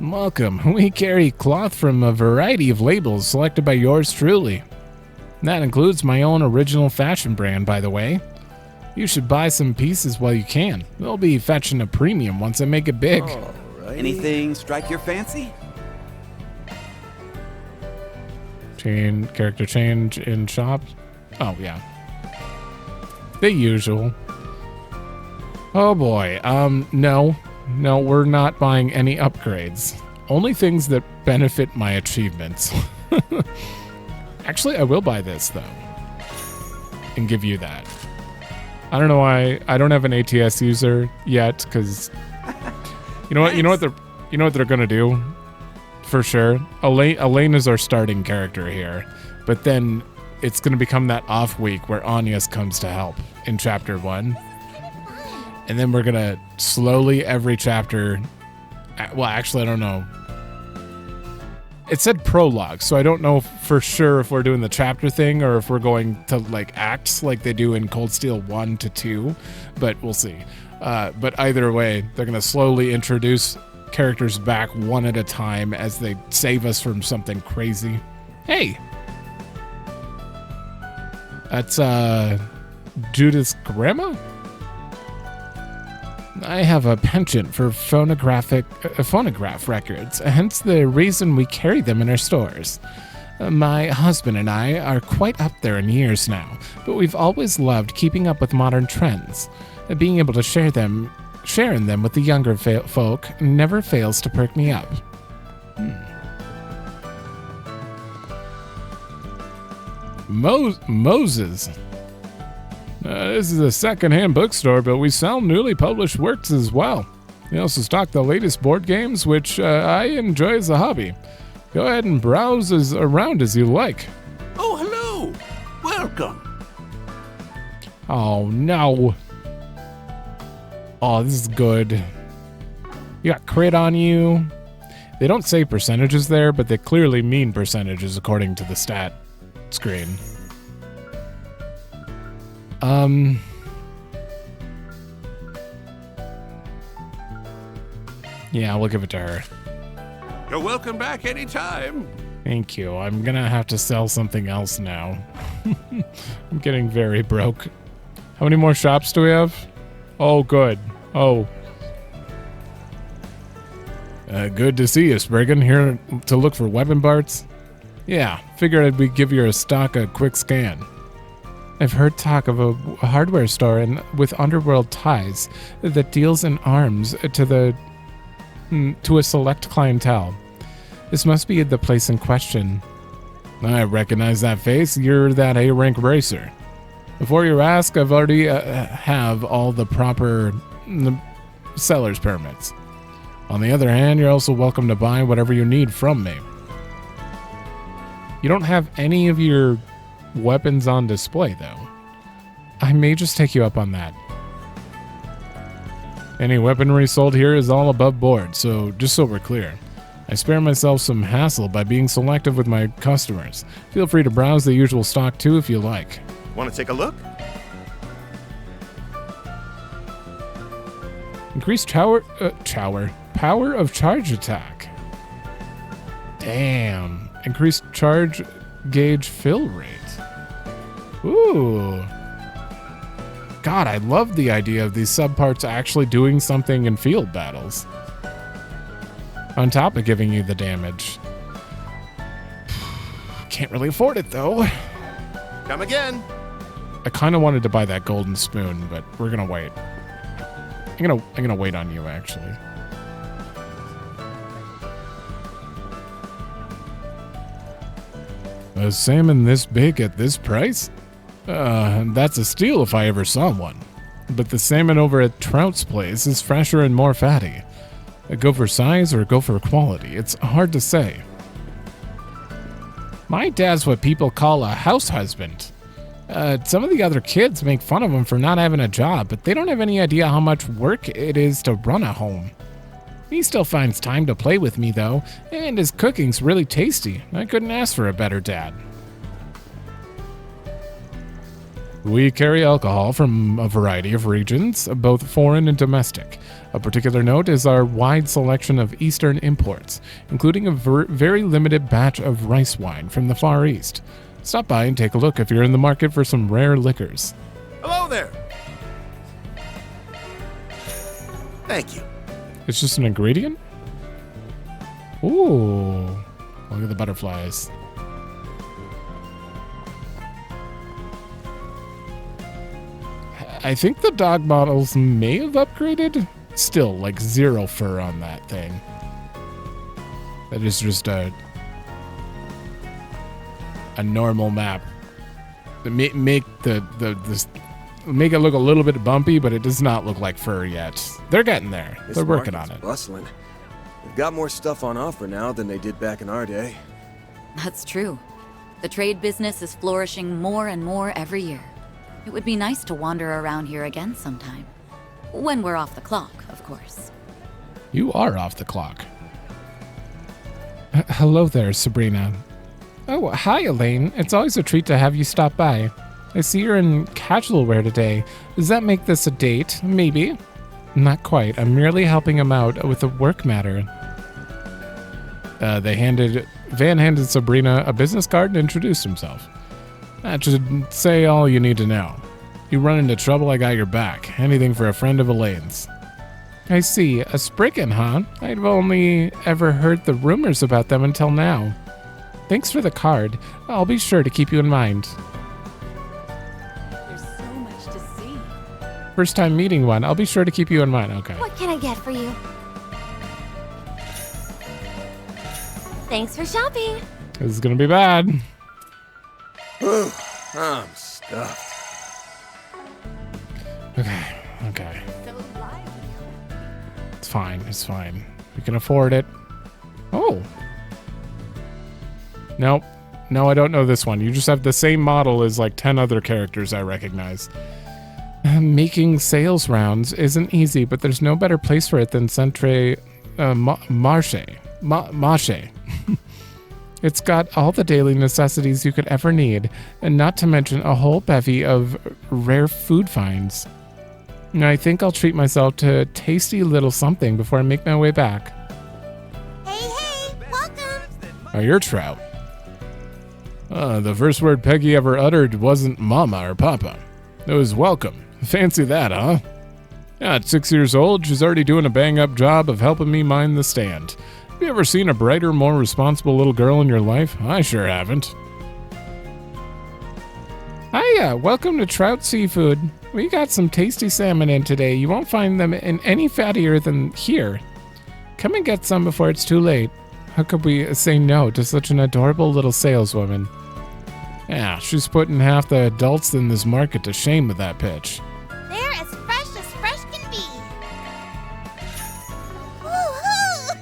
Welcome. We carry cloth from a variety of labels selected by yours truly. That includes my own original fashion brand, by the way. You should buy some pieces while you can. They'll be fetching a premium once I make it big. Anything strike your fancy? Character change in shop. Oh, yeah. The usual. Oh boy, no, we're not buying any upgrades. Only things that benefit my achievements. Actually, I will buy this though, and give you that. I don't know why I don't have an ATS user yet, because you know what they're gonna do, for sure. Elaine is our starting character here, but then it's gonna become that off week where Agnes comes to help in chapter 1. And then we're gonna slowly every chapter. Well, actually, I don't know. It said prologue, so I don't know for sure if we're doing the chapter thing or if we're going to like acts like they do in Cold Steel 1 to 2, but we'll see. But either way, they're gonna slowly introduce characters back one at a time as they save us from something crazy. Hey, that's Judith's grandma. I have a penchant for phonograph records, hence the reason we carry them in our stores. My husband and I are quite up there in years now, but we've always loved keeping up with modern trends. Being able to share in them with the younger folk never fails to perk me up. Moses. This is a second-hand bookstore, but we sell newly published works as well. We also stock the latest board games, which I enjoy as a hobby. Go ahead and browse around as you like. Oh, hello! Welcome! Oh, no. Oh, this is good. You got crit on you. They don't say percentages there, but they clearly mean percentages according to the stat screen. Yeah, we'll give it to her. You're welcome back anytime. Thank you. I'm gonna have to sell something else now. I'm getting very broke. How many more shops do we have? Oh, good. Oh. Good to see you, Spriggan. Here to look for weapon parts? Yeah, figured I'd give your stock a quick scan. I've heard talk of a hardware store with underworld ties that deals in arms to a select clientele. This must be the place in question. I recognize that face. You're that A-rank racer. Before you ask, I've already have all the proper seller's permits. On the other hand, you're also welcome to buy whatever you need from me. You don't have any of your weapons on display, though. I may just take you up on that. Any weaponry sold here is all above board, so just so we're clear. I spare myself some hassle by being selective with my customers. Feel free to browse the usual stock too if you like. Want to take a look? Increased power of charge attack. Damn. Increased charge gauge fill rate. Ooh. God, I love the idea of these subparts actually doing something in field battles. On top of giving you the damage. Can't really afford it though. Come again. I kind of wanted to buy that golden spoon, but we're gonna wait. I'm gonna wait on you actually. A salmon this big at this price? That's a steal if I ever saw one. But the salmon over at Trout's place is fresher and more fatty. Go for size or go for quality? It's hard to say. My dad's what people call a house husband. Some of the other kids make fun of him for not having a job, but they don't have any idea how much work it is to run a home. He still finds time to play with me, though, and his cooking's really tasty. I couldn't ask for a better dad. We carry alcohol from a variety of regions, both foreign and domestic. A particular note is our wide selection of Eastern imports, including a very limited batch of rice wine from the Far East. Stop by and take a look if you're in the market for some rare liquors. Hello there. Thank you. It's just an ingredient? Ooh, look at the butterflies. I think the dog models may have upgraded. Still, like 0 fur on that thing. That is just a normal map. Make it look a little bit bumpy, but it does not look like fur yet. They're getting there. They're working on it. Bustling. They've got more stuff on offer now than they did back in our day. That's true. The trade business is flourishing more and more every year. It would be nice to wander around here again sometime. When we're off the clock, of course. You are off the clock. Hello there, Sabrina. Oh, hi, Elaine. It's always a treat to have you stop by. I see you're in casual wear today. Does that make this a date? Maybe. Not quite. I'm merely helping him out with a work matter. Van handed Sabrina a business card and introduced himself. That should say all you need to know. You run into trouble, I got your back. Anything for a friend of Elaine's. I see. A spriggan, huh? I've only ever heard the rumors about them until now. Thanks for the card. I'll be sure to keep you in mind. There's so much to see. First time meeting one. I'll be sure to keep you in mind. Okay. What can I get for you? Thanks for shopping. This is gonna be bad. I'm stuffed. Okay. It's fine. It's fine. We can afford it. Oh. Nope. No, I don't know this one. You just have the same model as like 10 other characters I recognize. Making sales rounds isn't easy, but there's no better place for it than Marche. Marche. It's got all the daily necessities you could ever need, and not to mention a whole bevy of rare food finds. I think I'll treat myself to a tasty little something before I make my way back. Hey, welcome. Oh, you're Trout. The first word Peggy ever uttered wasn't mama or papa. It was welcome. Fancy that, huh? Yeah, at 6 years old, she's already doing a bang-up job of helping me mind the stand. Have you ever seen a brighter, more responsible little girl in your life? I sure haven't. Hiya, welcome to Trout Seafood. We got some tasty salmon in today. You won't find them in any fattier than here. Come and get some before it's too late. How could we say no to such an adorable little saleswoman? Yeah, she's putting half the adults in this market to shame with that pitch. They're as fresh can be. Woo-hoo!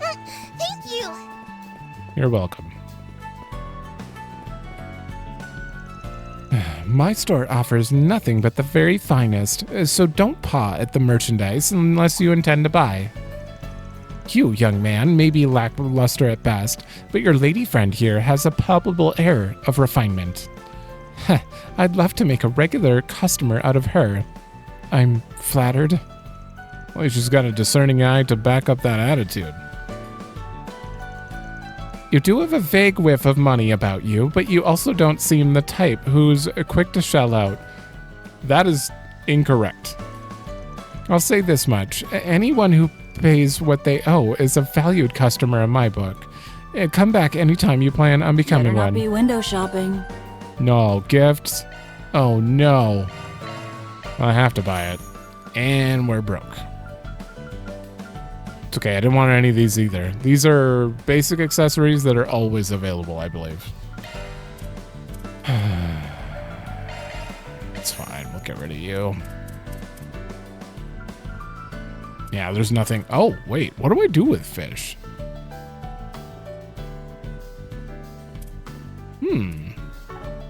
Thank you. You're welcome. My store offers nothing but the very finest, so don't paw at the merchandise unless you intend to buy. You, young man, may be lackluster at best, but your lady friend here has a palpable air of refinement. I'd love to make a regular customer out of her. I'm flattered. Well, she's got a discerning eye to back up that attitude. You do have a vague whiff of money about you, but you also don't seem the type who's quick to shell out. That is incorrect. I'll say this much. Anyone who pays what they owe is a valued customer in my book. Come back anytime you plan on becoming Better not one. be window shopping. No, gifts? Oh no. I have to buy it. And we're broke. It's okay, I didn't want any of these either. These are basic accessories that are always available, I believe. It's fine, we'll get rid of you. Yeah, there's nothing. Oh, wait, what do I do with fish?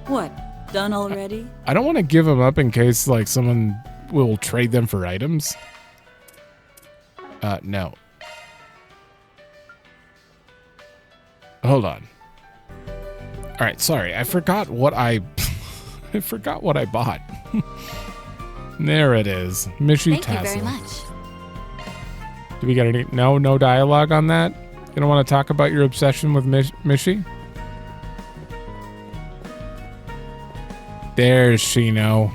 What? Done already? I don't want to give them up in case, like, someone will trade them for items. No. Hold on. All right, sorry. I forgot what I I forgot what I bought. There it is. Mishy Thank Tassel. you very much. Do we get any no dialogue on that? You don't want to talk about your obsession with Mishy? There's Shino.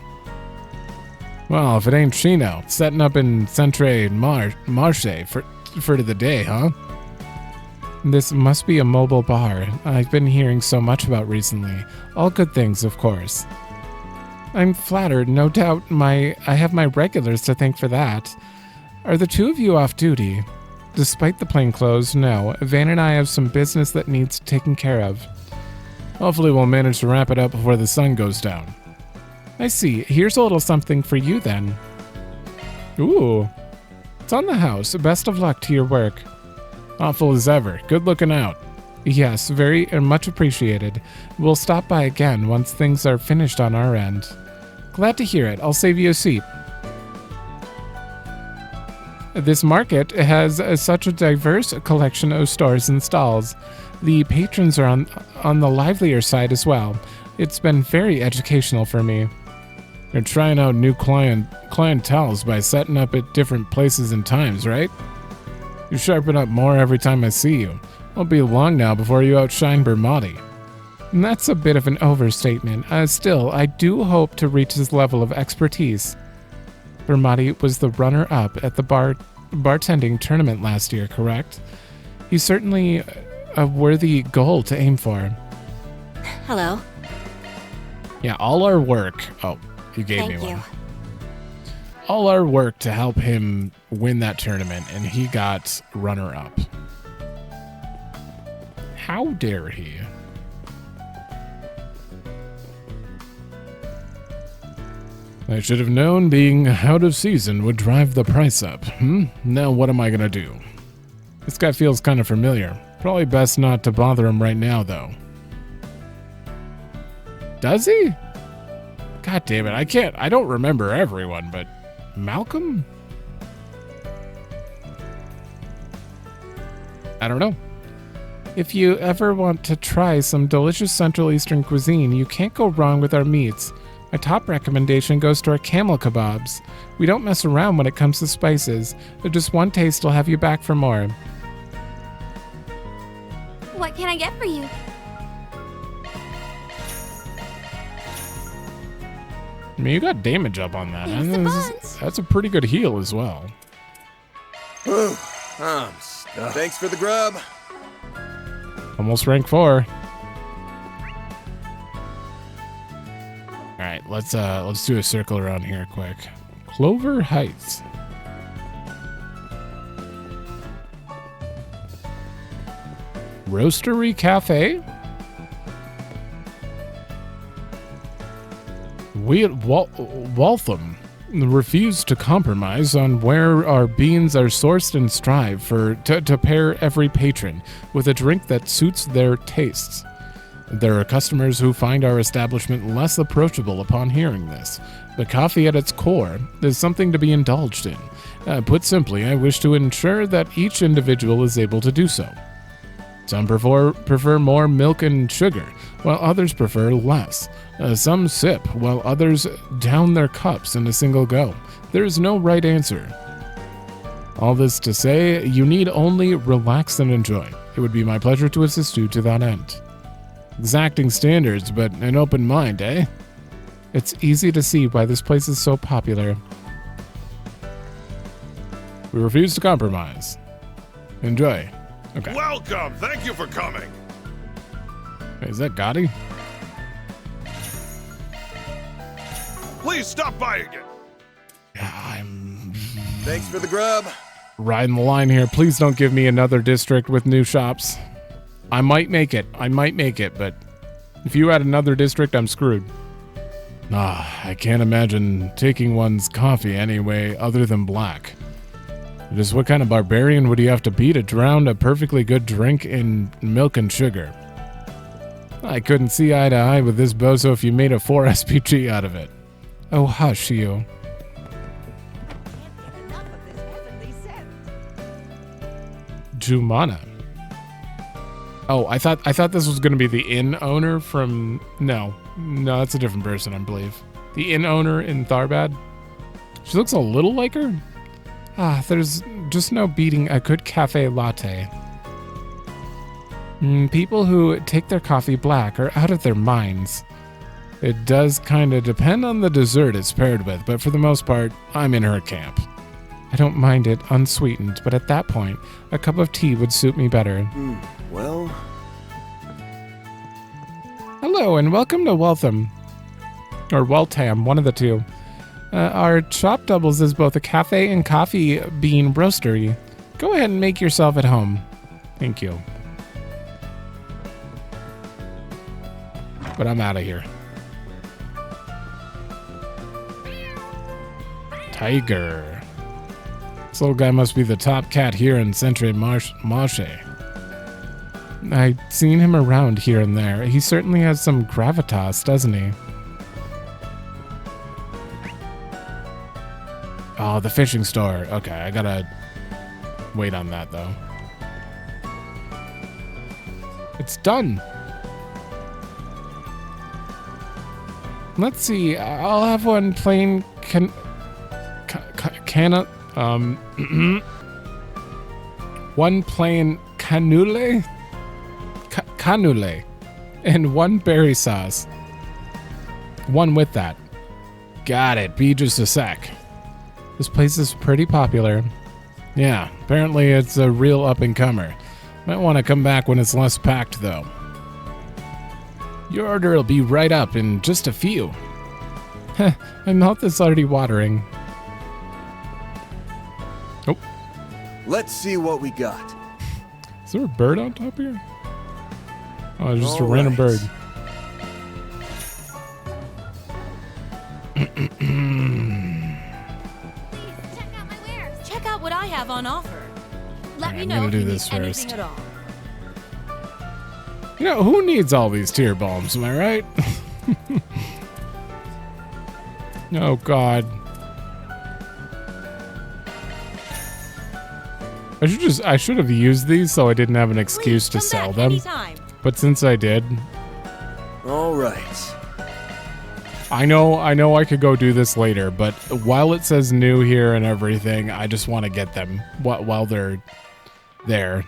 Well, if it ain't Shino, setting up in Centre Marche for the day, huh? This must be a mobile bar I've been hearing so much about recently. All good things, of course. I'm flattered, no doubt I have my regulars to thank for that. Are the two of you off duty? Despite the plain clothes, no. Van and I have some business that needs taken care of. Hopefully we'll manage to wrap it up before the sun goes down. I see. Here's a little something for you then. Ooh. It's on the house. Best of luck to your work. Awful as ever. Good looking out. Yes, very much appreciated. We'll stop by again once things are finished on our end. Glad to hear it. I'll save you a seat. This market has such a diverse collection of stores and stalls. The patrons are on the livelier side as well. It's been very educational for me. You're trying out new clienteles by setting up at different places and times, right? You sharpen up more every time I see you. Won't be long now before you outshine Bermati. And that's a bit of an overstatement. Still, I do hope to reach his level of expertise. Bermati was the runner-up at the bartending tournament last year, correct? He's certainly a worthy goal to aim for. Hello. Yeah, all our work. Oh, you gave me one. Thank you. All our work to help him win that tournament, and he got runner-up. How dare he? I should have known being out of season would drive the price up. Now what am I gonna do? This guy feels kind of familiar. Probably best not to bother him right now, though. Does he? God damn it, I don't remember everyone, but Malcolm? I don't know. If you ever want to try some delicious Central Eastern cuisine, you can't go wrong with our meats. My top recommendation goes to our camel kebabs. We don't mess around when it comes to spices. Just one taste will have you back for more. What can I get for you? I mean, you got damage up on that. Thanks a bunch. That's a pretty good heal as well. Whew, I'm stuck. Thanks for the grub. Almost rank 4. All right, let's do a circle around here quick. Clover Heights. Roastery Cafe. We at Waltham refuse to compromise on where our beans are sourced and strive to pair every patron with a drink that suits their tastes. There are customers who find our establishment less approachable upon hearing this, but coffee at its core is something to be indulged in. Put simply, I wish to ensure that each individual is able to do so. Some prefer more milk and sugar, while others prefer less. Some sip, while others down their cups in a single go. There is no right answer. All this to say, you need only relax and enjoy. It would be my pleasure to assist you to that end. Exacting standards, but an open mind, eh? It's easy to see why this place is so popular. We refuse to compromise. Enjoy. Okay. Welcome! Thank you for coming! Wait, is that Gotti? Please stop by again! Thanks for the grub. Riding the line here. Please don't give me another district with new shops. I might make it, but if you add another district, I'm screwed. I can't imagine taking one's coffee anyway other than black. Just what kind of barbarian would you have to be to drown a perfectly good drink in milk and sugar? I couldn't see eye to eye with this bozo if you made a 4 SPG out of it. Oh, hush, you. Jumana. Oh, I thought this was going to be the inn owner from... No, that's a different person, I believe. The inn owner in Tharbad. She looks a little like her. There's just no beating a good cafe latte. People who take their coffee black are out of their minds. It does kind of depend on the dessert it's paired with, but for the most part, I'm in her camp. I don't mind it unsweetened, but at that point, a cup of tea would suit me better. Well... Hello, and welcome to Waltham. Or Waltham, one of the two. Our shop doubles as both a cafe and coffee bean roastery. Go ahead and make yourself at home. Thank you. But I'm out of here. Tiger. This little guy must be the top cat here in Centre Marche. I've seen him around here and there. He certainly has some gravitas, doesn't he? Oh, the fishing store. Okay, I gotta wait on that, though. It's done. Let's see. I'll have one plain one plain cannoli, and one berry sauce. One with that. Got it. Be just a sec. This place is pretty popular. Yeah, apparently it's a real up-and-comer. Might want to come back when it's less packed, though. Your order will be right up in just a few. Heh, my mouth is already watering. Oh. Let's see what we got. Is there a bird on top here? Oh, just a random bird. Check out what I have on offer. Let me I'm know gonna if do you this need first. anything at all. You know, who needs all these tear bombs, am I right? Oh, God. I should have used these so I didn't have an excuse to sell them. Anytime. But since I did... All right. I know I could go do this later, but while it says new here and everything, I just want to get them while they're there.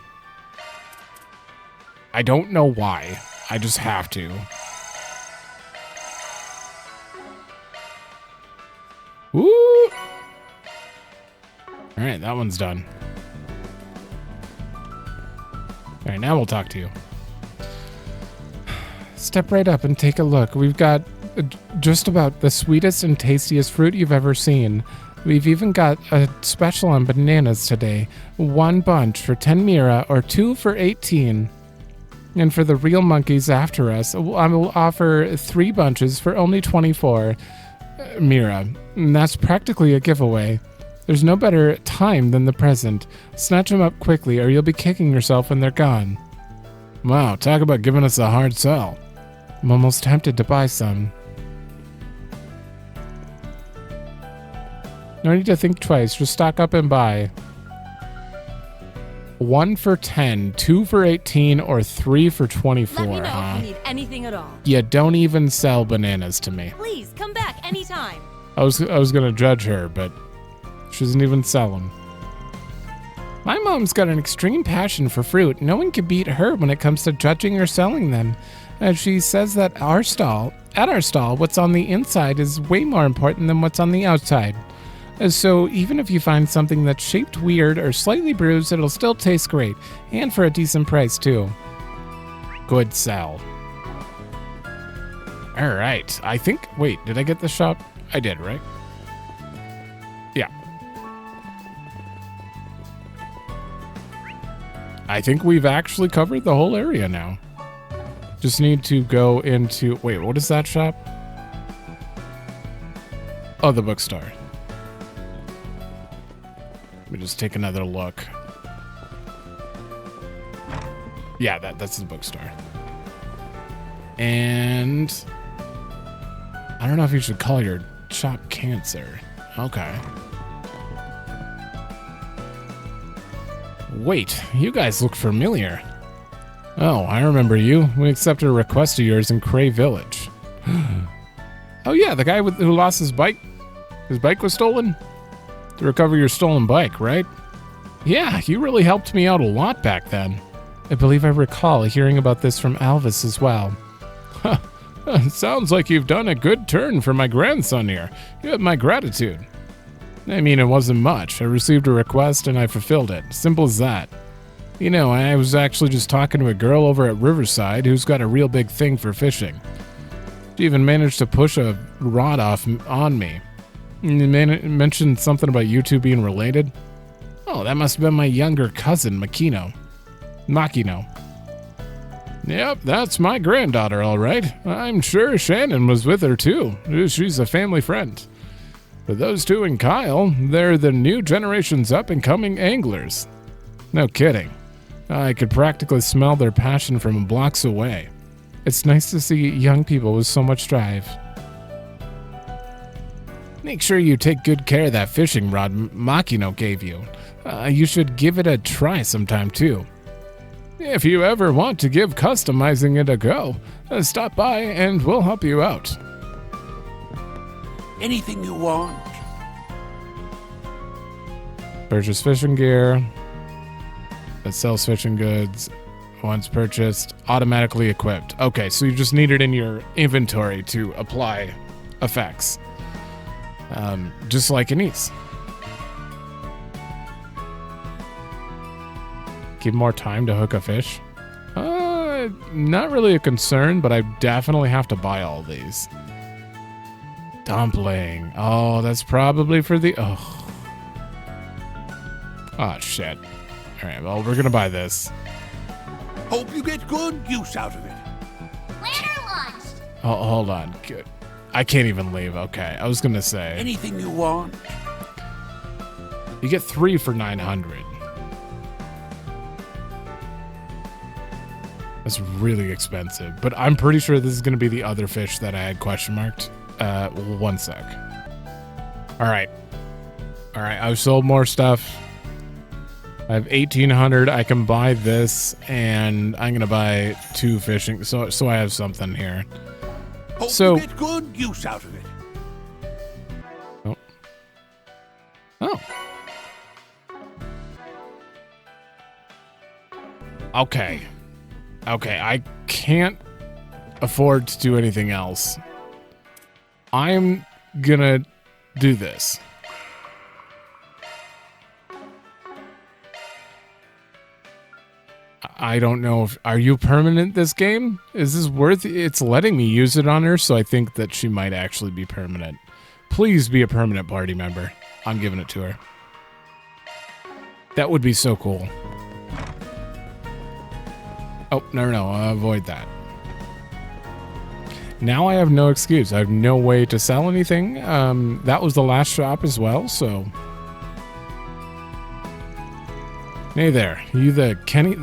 I don't know why. I just have to. Woo! Alright, that one's done. Alright, now we'll talk to you. Step right up and take a look. We've got just about the sweetest and tastiest fruit you've ever seen. We've even got a special on bananas today. 1 bunch for 10 mira or 2 for 18. And for the real monkeys after us, I will offer 3 bunches for only 24 mira. And that's practically a giveaway. There's no better time than the present. Snatch them up quickly or you'll be kicking yourself when they're gone. Wow, talk about giving us a hard sell. I'm almost tempted to buy some. No need to think twice, just stock up and buy. 1 for 10, 2 for 18, or 3 for 24, Let me know huh? if you need anything at all. You don't even sell bananas to me. Please, come back anytime. I was gonna judge her, but she doesn't even sell them. My mom's got an extreme passion for fruit. No one can beat her when it comes to judging or selling them. And she says that at our stall, what's on the inside is way more important than what's on the outside. So even if you find something that's shaped weird or slightly bruised, it'll still taste great, and for a decent price too. Good sell. All right, I think, wait, did I get the shop? I did, right? Yeah. I think we've actually covered the whole area now. Just need to go into, wait, what is that shop? Oh, the bookstore. Let me just take another look. Yeah, that's the bookstore. And I don't know if you should call your shop Cancer. Okay. Wait, you guys look familiar. Oh, I remember you. We accepted a request of yours in Cray Village. Oh yeah, the guy who lost his bike? His bike was stolen? To recover your stolen bike, right? Yeah, you really helped me out a lot back then. I believe I recall hearing about this from Alvis as well. Sounds like you've done a good turn for my grandson here. You have my gratitude. I mean, it wasn't much. I received a request and I fulfilled it. Simple as that. You know, I was actually just talking to a girl over at Riverside who's got a real big thing for fishing. She even managed to push a rod off on me. You mentioned something about you two being related? Oh, that must have been my younger cousin, Makino. Yep, that's my granddaughter, all right. I'm sure Shannon was with her, too. She's a family friend. But those two and Kyle, they're the new generation's up-and-coming anglers. No kidding. I could practically smell their passion from blocks away. It's nice to see young people with so much drive. Make sure you take good care of that fishing rod Makino gave you. You should give it a try sometime too. If you ever want to give customizing it a go, stop by and we'll help you out. Anything you want. Purchase fishing gear. That sells fishing goods. Once purchased, automatically equipped. Okay, so you just need it in your inventory to apply effects. Just like Anise. Give more time to hook a fish? Not really a concern, but I definitely have to buy all these. Dumpling. Oh, that's probably for the... Oh, shit. Alright, well, we're gonna buy this. Hope you get good use out of it. Planner launched. Oh, hold on. Good. I can't even leave. Okay, I was gonna say. Anything you want. You get 3 for 900. That's really expensive, but I'm pretty sure this is gonna be the other fish that I had question marked. One sec. All right, I've sold more stuff. I have 1,800. I can buy this, and I'm gonna buy 2 fishing. So I have something here. Hope So- you get good use out of it. Oh. Okay. Okay, I can't afford to do anything else. I'm gonna do this. I don't know if... Are you permanent this game? Is this worth... It's letting me use it on her, so I think that she might actually be permanent. Please be a permanent party member. I'm giving it to her. That would be so cool. Oh, no, avoid that. Now I have no excuse. I have no way to sell anything. That was the last shop as well, so... Hey there, you the Kenny...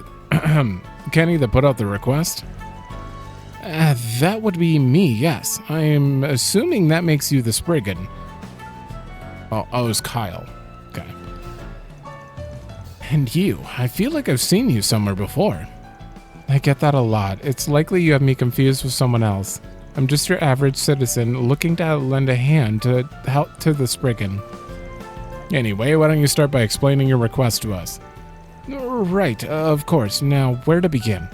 Kenny that put out the request? That would be me, yes. I am assuming that makes you the spriggan. Oh, it's Kyle. Okay. And you, I feel like I've seen you somewhere before. I get that a lot. It's likely you have me confused with someone else. I'm just your average citizen looking to lend a hand to help to the spriggan. Anyway, why don't you start by explaining your request to us? Right, of course. Now, where to begin?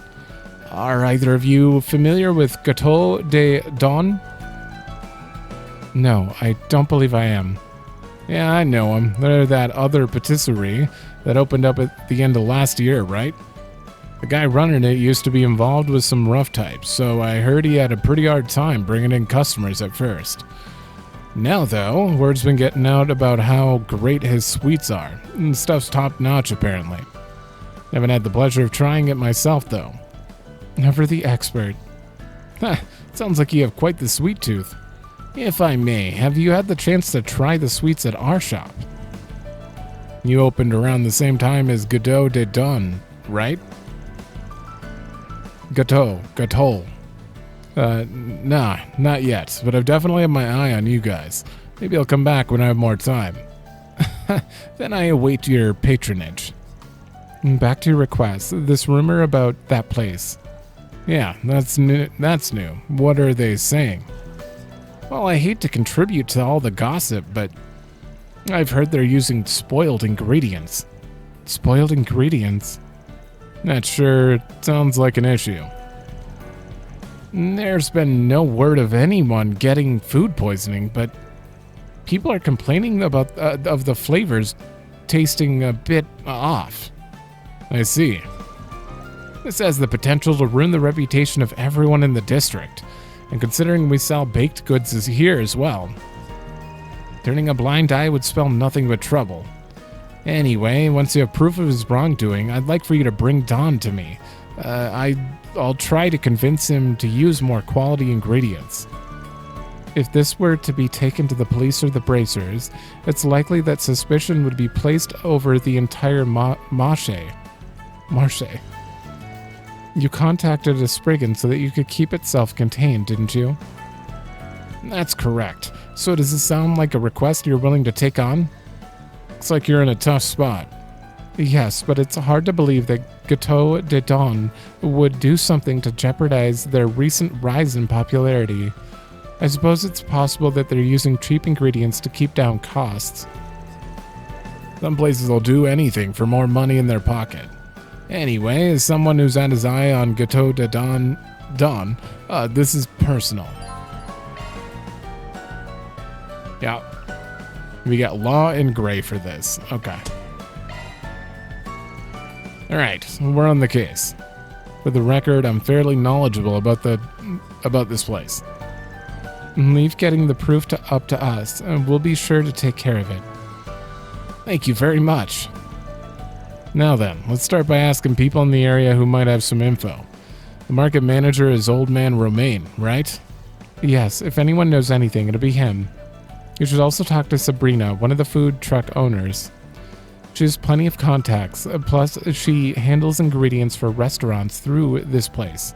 Are either of you familiar with Gateau de Dawn? No, I don't believe I am. Yeah, I know him. They're that other patisserie that opened up at the end of last year, right? The guy running it used to be involved with some rough types, so I heard he had a pretty hard time bringing in customers at first. Now, though, word's been getting out about how great his sweets are, and stuff's top-notch, apparently. Haven't had the pleasure of trying it myself, though. Never the expert. Sounds like you have quite the sweet tooth. If I may, have you had the chance to try the sweets at our shop? You opened around the same time as Gateau de Dawn, right? Gateau. Nah, not yet, but I've definitely had my eye on you guys. Maybe I'll come back when I have more time. Then I await your patronage. Back to your request. This rumor about that place. Yeah, that's new. What are they saying? Well, I hate to contribute to all the gossip, but I've heard they're using spoiled ingredients. Spoiled ingredients? That sure sounds like an issue. There's been no word of anyone getting food poisoning, but people are complaining about of the flavors tasting a bit off. I see. This has the potential to ruin the reputation of everyone in the district, and considering we sell baked goods here as well, turning a blind eye would spell nothing but trouble. Anyway, once you have proof of his wrongdoing, I'd like for you to bring Don to me. I'll try to convince him to use more quality ingredients. If this were to be taken to the police or the bracers, it's likely that suspicion would be placed over the entire Marche. You contacted a spriggan so that you could keep it self-contained, didn't you? That's correct. So does this sound like a request you're willing to take on? Looks like you're in a tough spot. Yes, but it's hard to believe that Gateau de Dawn would do something to jeopardize their recent rise in popularity. I suppose it's possible that they're using cheap ingredients to keep down costs. Some places will do anything for more money in their pocket. Anyway, as someone who's had his eye on Gateau de Dawn, this is personal. Yeah. We got Law and Gray for this. Okay. Alright, we're on the case. For the record, I'm fairly knowledgeable about this place. Leave getting the proof up to us, and we'll be sure to take care of it. Thank you very much. Now then, let's start by asking people in the area who might have some info. The market manager is Old Man Romaine, right? Yes, if anyone knows anything, it'll be him. You should also talk to Sabrina, one of the food truck owners. She has plenty of contacts, plus she handles ingredients for restaurants through this place.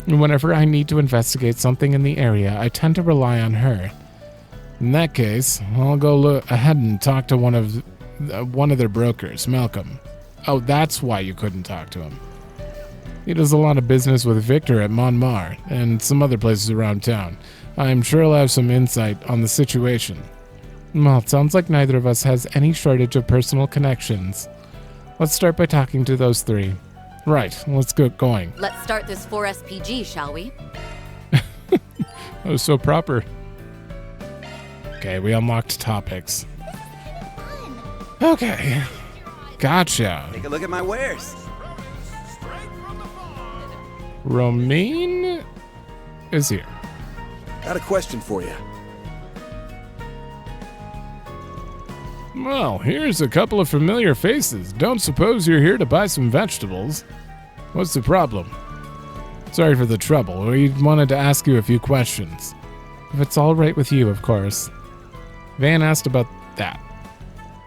Whenever I need to investigate something in the area, I tend to rely on her. In that case, I'll go ahead and talk to one of their brokers, Malcolm. Oh, that's why you couldn't talk to him. He does a lot of business with Victor at Montmartre and some other places around town. I'm sure he'll have some insight on the situation. Well, it sounds like neither of us has any shortage of personal connections. Let's start by talking to those three. Right, let's get going. Let's start this 4SPG, shall we? That was so proper. Okay, we unlocked topics. Okay. Gotcha. Take a look at my wares. Romaine is here. Got a question for you. Well, here's a couple of familiar faces. Don't suppose you're here to buy some vegetables? What's the problem? Sorry for the trouble. We wanted to ask you a few questions. If it's all right with you, of course. Van asked about that.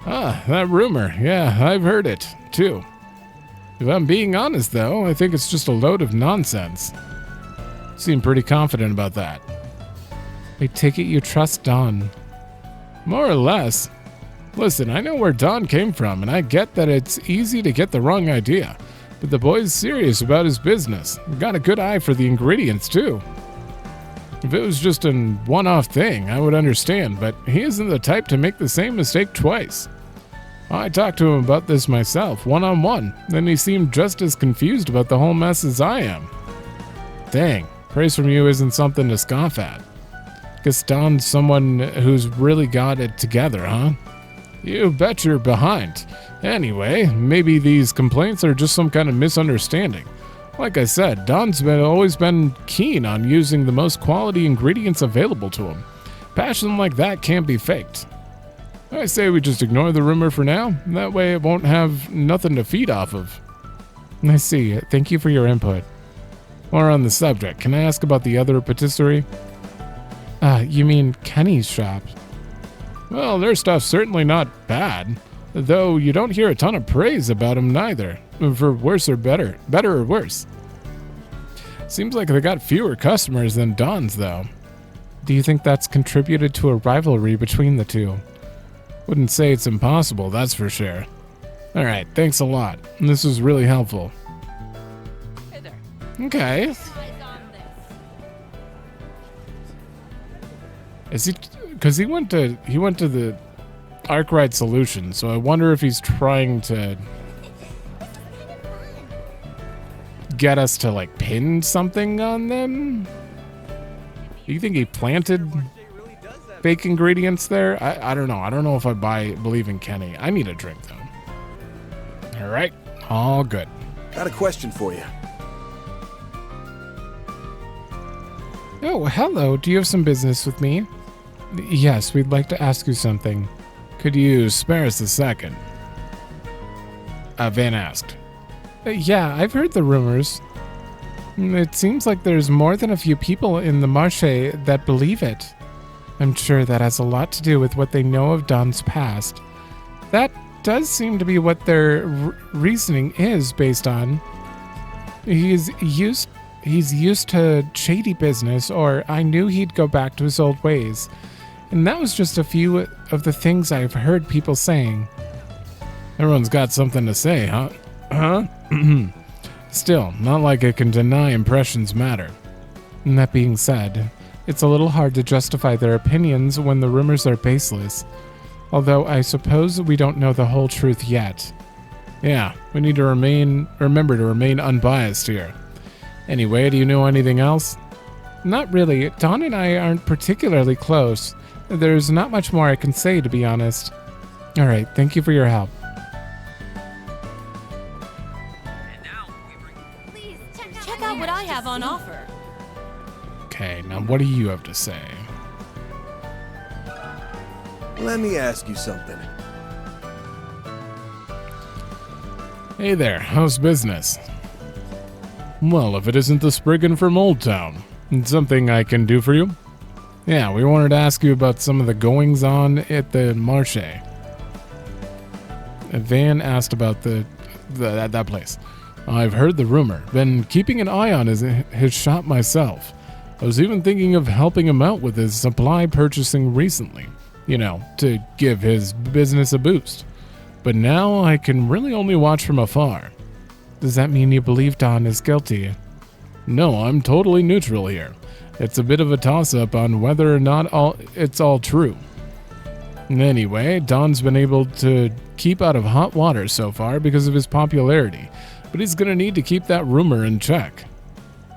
Ah, that rumor. Yeah, I've heard it, too. If I'm being honest, though, I think it's just a load of nonsense. Seem pretty confident about that. I take it you trust Don. More or less. Listen, I know where Don came from, and I get that it's easy to get the wrong idea. But the boy's serious about his business. Got a good eye for the ingredients, too. If it was just a one-off thing, I would understand, but he isn't the type to make the same mistake twice. I talked to him about this myself, one-on-one, and he seemed just as confused about the whole mess as I am. Dang, praise from you isn't something to scoff at. Guess Don's someone who's really got it together, huh? You bet you're behind. Anyway, maybe these complaints are just some kind of misunderstanding. Like I said, Don's always been keen on using the most quality ingredients available to him. Passion like that can't be faked. I say we just ignore the rumor for now. That way it won't have nothing to feed off of. I see. Thank you for your input. More on the subject, can I ask about the other patisserie? You mean Kenny's shop? Well, their stuff's certainly not bad, though you don't hear a ton of praise about them neither, for worse or better or worse. Seems like they got fewer customers than Don's, though. Do you think that's contributed to a rivalry between the two? Wouldn't say it's impossible, that's for sure. Alright, thanks a lot. This was really helpful. Hey there. Okay. Is he... Because he went to the Arkride solution, so I wonder if he's trying to get us to, like, pin something on them? Do you think he planted fake ingredients there? I don't know. I don't know if I believe in Kenny. I need a drink, though. All right. All good. Got a question for you. Oh, hello. Do you have some business with me? Yes, we'd like to ask you something. Could you spare us a second? Van asked. Yeah, I've heard the rumors. It seems like there's more than a few people in the Marche that believe it. I'm sure that has a lot to do with what they know of Don's past. That does seem to be what their reasoning is based on. He's used to shady business, or I knew he'd go back to his old ways. And that was just a few of the things I've heard people saying. Everyone's got something to say, huh? Still, not like I can deny impressions matter. And that being said, it's a little hard to justify their opinions when the rumors are baseless. Although I suppose we don't know the whole truth yet. Yeah, we need to remember to remain unbiased here. Anyway, do you know anything else? Not really. Don and I aren't particularly close. There's not much more I can say, to be honest. Alright, thank you for your help. Check out what I have on offer. Okay, now what do you have to say? Let me ask you something. Hey there, how's business? Well, if it isn't the Spriggan from Old Town, it's something I can do for you? Yeah, we wanted to ask you about some of the goings-on at the Marche. Van asked about that place. I've heard the rumor. Been keeping an eye on his shop myself. I was even thinking of helping him out with his supply purchasing recently. You know, to give his business a boost. But now I can really only watch from afar. Does that mean you believe Don is guilty? No, I'm totally neutral here. It's a bit of a toss-up on whether or not it's all true. Anyway, Don's been able to keep out of hot water so far because of his popularity, but he's gonna need to keep that rumor in check.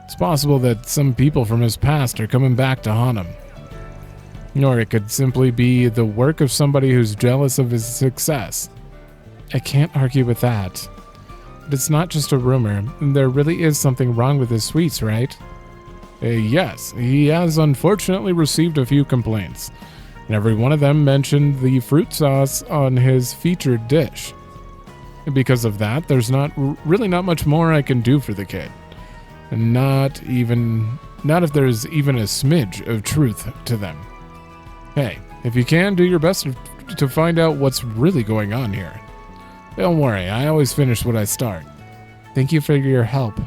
It's possible that some people from his past are coming back to haunt him. Or it could simply be the work of somebody who's jealous of his success. I can't argue with that. But it's not just a rumor. There really is something wrong with his sweets, right? Yes, he has unfortunately received a few complaints. And every one of them mentioned the fruit sauce on his featured dish. Because of that, there's really not much more I can do for the kid. And not if there's even a smidge of truth to them. Hey, if you can, do your best to find out what's really going on here. Don't worry, I always finish what I start. Thank you for your help.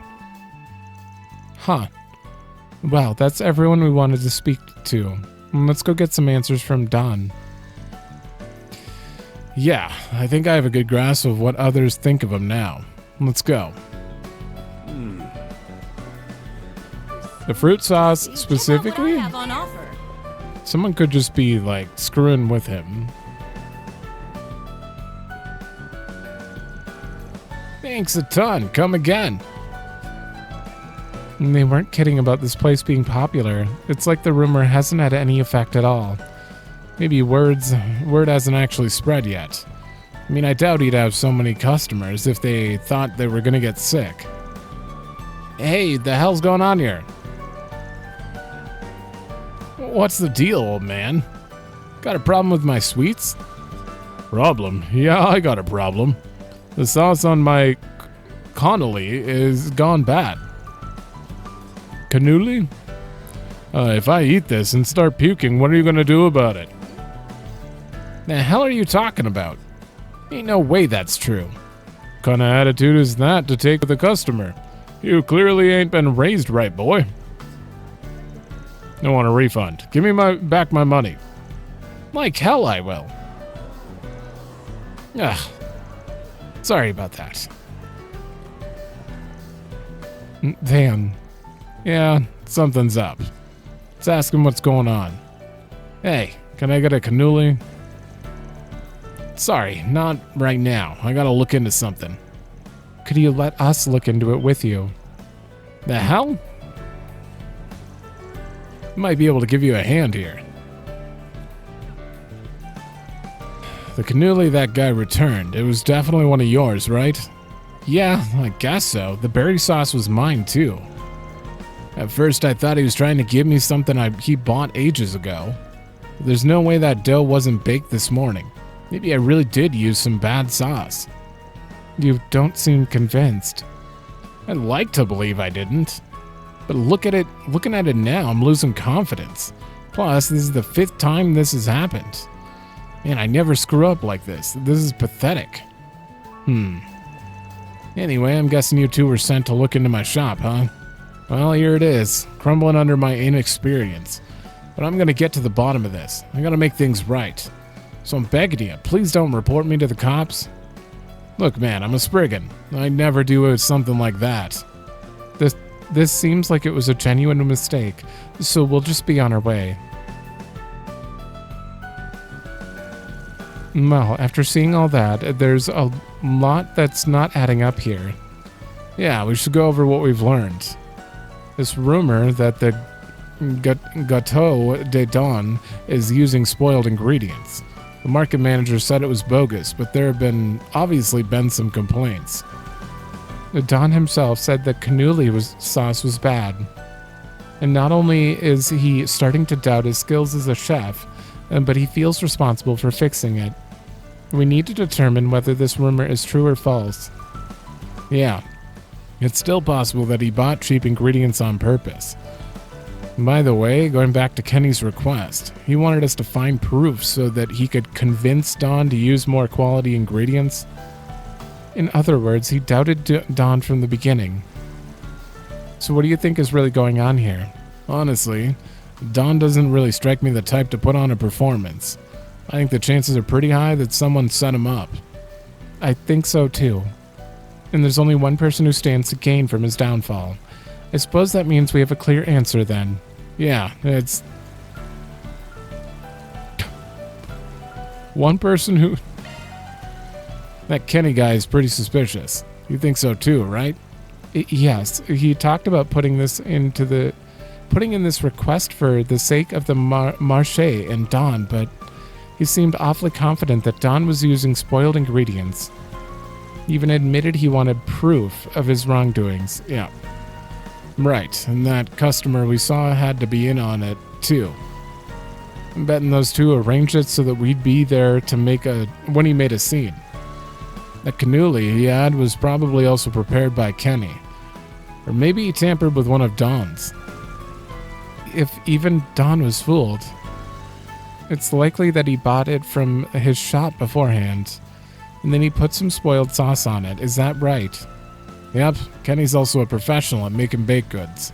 Huh. Well, that's everyone we wanted to speak to. Let's go get some answers from Don. Yeah, I think I have a good grasp of what others think of him now. Let's go. The fruit sauce specifically? What I have on offer. Someone could just be like screwing with him. Thanks a ton. Come again. And they weren't kidding about this place being popular. It's like the rumor hasn't had any effect at all. Maybe word hasn't actually spread yet. I mean, I doubt he'd have so many customers if they thought they were gonna get sick. Hey, the hell's going on here? What's the deal, old man? Got a problem with my sweets? Problem? Yeah, I got a problem. The sauce on my cannoli is gone bad. Cannoli? If I eat this and start puking, what are you gonna do about it? The hell are you talking about? Ain't no way that's true. What kind of attitude is that to take with a customer? You clearly ain't been raised right, boy. I want a refund. Give me back my money. Like hell I will. Ugh. Sorry about that. Damn. Yeah, something's up. Let's ask him what's going on. Hey, can I get a cannoli? Sorry, not right now. I gotta look into something. Could you let us look into it with you? The hell? Might be able to give you a hand here. The cannoli that guy returned, it was definitely one of yours, right? Yeah, I guess so. The berry sauce was mine too. At first I thought he was trying to give me something he bought ages ago. There's no way that dough wasn't baked this morning. Maybe I really did use some bad sauce. You don't seem convinced. I'd like to believe I didn't. But looking at it now, I'm losing confidence. Plus, this is the 5th time this has happened. Man, I never screw up like this. This is pathetic. Anyway, I'm guessing you two were sent to look into my shop, huh? Well, here it is, crumbling under my inexperience. But I'm gonna get to the bottom of this. I gotta make things right. So I'm begging you, please don't report me to the cops. Look, man, I'm a spriggan. I'd never do something like that. This seems like it was a genuine mistake, so we'll just be on our way. Well, after seeing all that, there's a lot that's not adding up here. Yeah, we should go over what we've learned. This rumor that the Gâteau de Dawn is using spoiled ingredients. The market manager said it was bogus, but there have obviously been some complaints. Don himself said that cannoli sauce was bad. And not only is he starting to doubt his skills as a chef, but he feels responsible for fixing it. We need to determine whether this rumor is true or false. Yeah, it's still possible that he bought cheap ingredients on purpose. By the way, going back to Kenny's request, he wanted us to find proof so that he could convince Don to use more quality ingredients. In other words, he doubted Don from the beginning. So what do you think is really going on here? Honestly, Don doesn't really strike me the type to put on a performance. I think the chances are pretty high that someone set him up. I think so too. and there's only one person who stands to gain from his downfall. I suppose that means we have a clear answer then. Yeah, it's... one person who... That Kenny guy is pretty suspicious. You think so too, right? Yes, he talked about putting in this request for the sake of the Marche and Dawn, but he seemed awfully confident that Dawn was using spoiled ingredients. He even admitted he wanted proof of his wrongdoings. Yeah. Right, and that customer we saw had to be in on it, too. I'm betting those two arranged it so that we'd be there to when he made a scene. That cannoli he had was probably also prepared by Kenny. Or maybe he tampered with one of Dawn's. If even Dawn was fooled, it's likely that he bought it from his shop beforehand, and then he put some spoiled sauce on it. Is that right? Yep, Kenny's also a professional at making baked goods.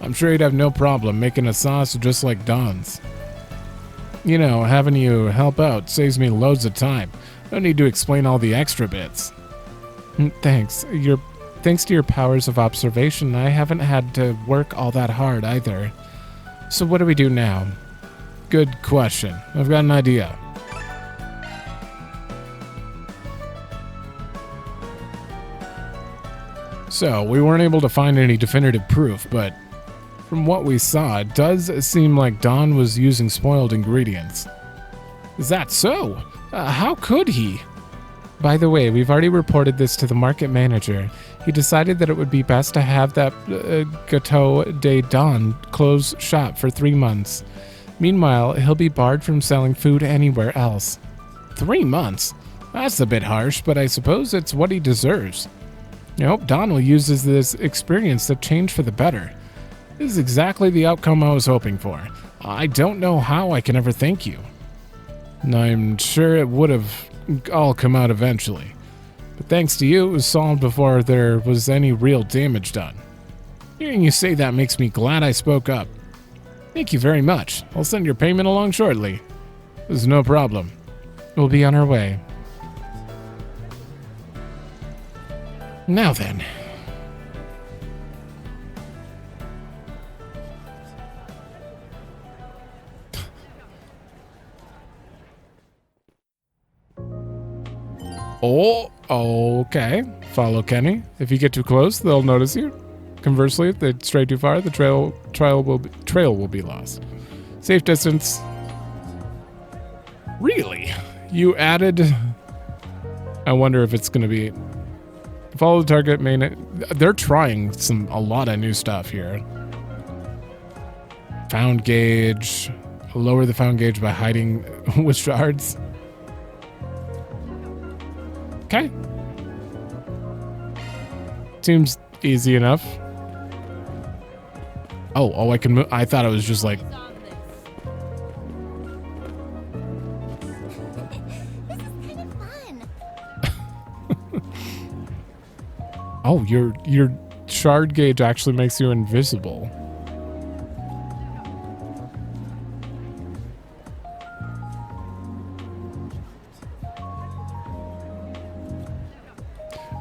I'm sure he'd have no problem making a sauce just like Dawn's. You know, having you help out saves me loads of time. No need to explain all the extra bits. Thanks. Thanks to your powers of observation, I haven't had to work all that hard either. So what do we do now? Good question. I've got an idea. So, we weren't able to find any definitive proof, but from what we saw, it does seem like Dawn was using spoiled ingredients. Is that so? How could he? By the way, we've already reported this to the market manager. He decided that it would be best to have that Gateau de Dawn close shop for 3 months. Meanwhile, he'll be barred from selling food anywhere else. 3 months? That's a bit harsh, but I suppose it's what he deserves. I hope Dawn will use this experience to change for the better. This is exactly the outcome I was hoping for. I don't know how I can ever thank you. I'm sure it would have all come out eventually. But thanks to you, it was solved before there was any real damage done. Hearing you say that makes me glad I spoke up. Thank you very much. I'll send your payment along shortly. There's no problem. We'll be on our way. Now then. Oh, okay. Follow Kenny. If you get too close, they'll notice you. Conversely, if they stray too far, the trail will be lost. Safe distance. Really? You added... I wonder if it's going to be... Follow the target main... They're trying a lot of new stuff here. Found gauge. Lower the found gauge by hiding with shards. Okay. Seems easy enough. Oh, I can move. I thought it was just like... Oh, your shard gauge actually makes you invisible.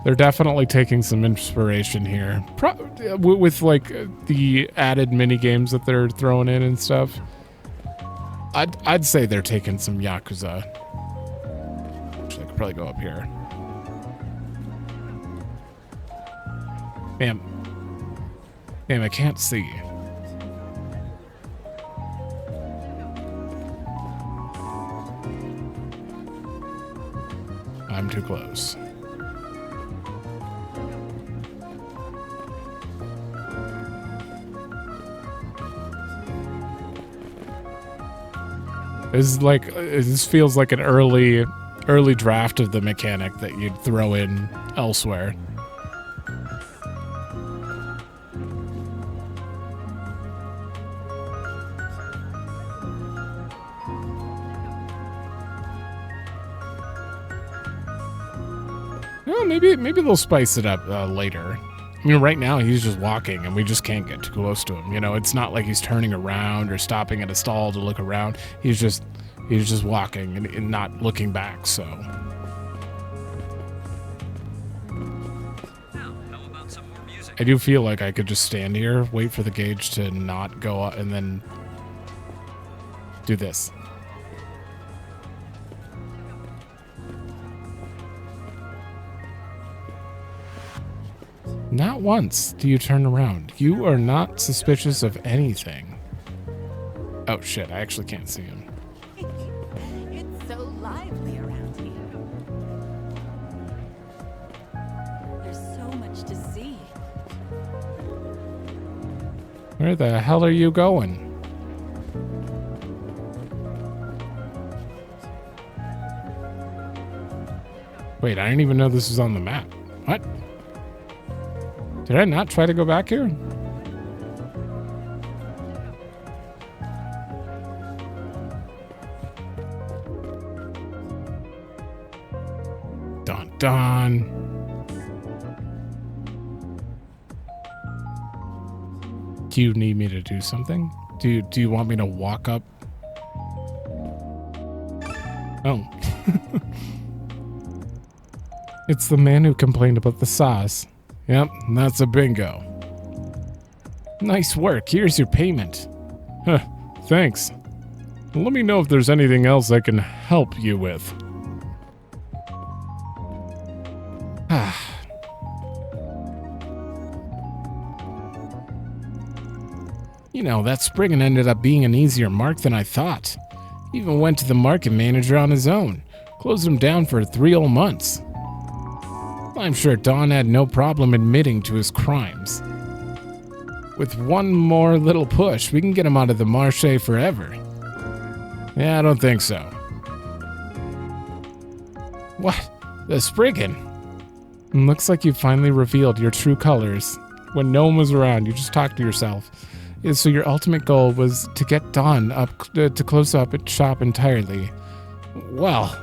They're definitely taking some inspiration here. With like the added mini games that they're throwing in and stuff. I'd say they're taking some Yakuza. Actually, I could probably go up here. Damn, I can't see. I'm too close. This feels like an early draft of the mechanic that you'd throw in elsewhere. Well, maybe they'll spice it up later. I mean, right now he's just walking and we just can't get too close to him. You know, it's not like he's turning around or stopping at a stall to look around. He's just walking and not looking back, so. I do feel like I could just stand here, wait for the gauge to not go up, and then do this. Not once do you turn around. You are not suspicious of anything. Oh shit, I actually can't see him. It's so lively around here. There's so much to see. Where the hell are you going? Wait, I didn't even know this was on the map. What? Did I not try to go back here? Dun dun. Do you need me to do something? Do you want me to walk up? Oh. It's the man who complained about the sauce. Yep, that's a bingo. Nice work. Here's your payment. Huh, thanks. Let me know if there's anything else I can help you with. You know, that spriggan ended up being an easier mark than I thought. Even went to the market manager on his own. Closed him down for 3 whole months. I'm sure Don had no problem admitting to his crimes. With one more little push, we can get him out of the Marche forever. Yeah, I don't think so. What? The spriggan? Looks like you finally revealed your true colors. When no one was around, you just talked to yourself. So your ultimate goal was to get Don up to close up at shop entirely. Well,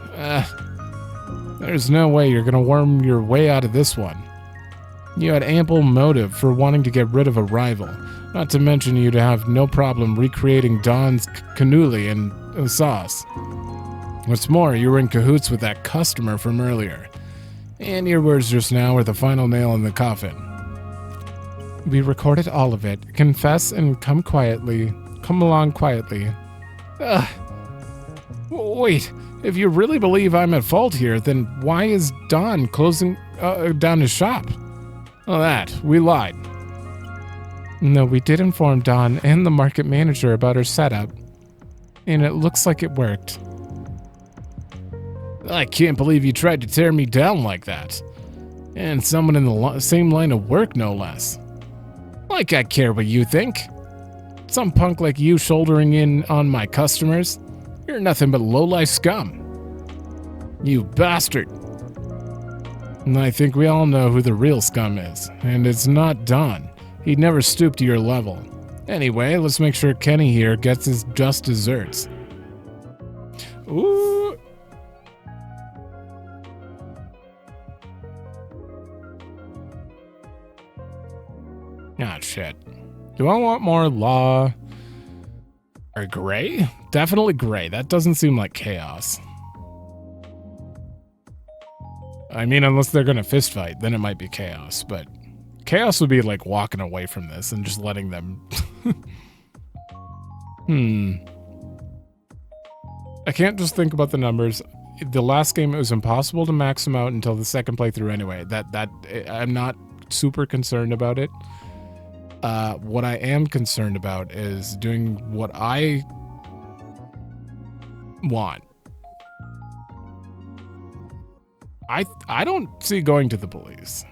there's no way you're gonna worm your way out of this one. You had ample motive for wanting to get rid of a rival, not to mention you'd have no problem recreating Don's cannoli and sauce. What's more, you were in cahoots with that customer from earlier. And your words just now were the final nail in the coffin. We recorded all of it. Confess and come along quietly. Wait. If you really believe I'm at fault here, then why is Don closing down his shop? Oh, we lied. No, we did inform Don and the market manager about our setup, and it looks like it worked. I can't believe you tried to tear me down like that. And someone in the same line of work, no less. Like I care what you think. Some punk like you shouldering in on my customers? You're nothing but low-life scum. You bastard. And I think we all know who the real scum is, and it's not Don. He'd never stoop to your level. Anyway, let's make sure Kenny here gets his just desserts. Ooh. Ah, shit. Do I want more law? Or gray? Definitely gray. That doesn't seem like chaos. I mean, unless they're gonna fist fight, then it might be chaos, but chaos would be like walking away from this and just letting them... I can't just think about the numbers. The last game, it was impossible to max them out until the second playthrough anyway. I'm not super concerned about it. What I am concerned about is doing what I want. I don't see going to the police.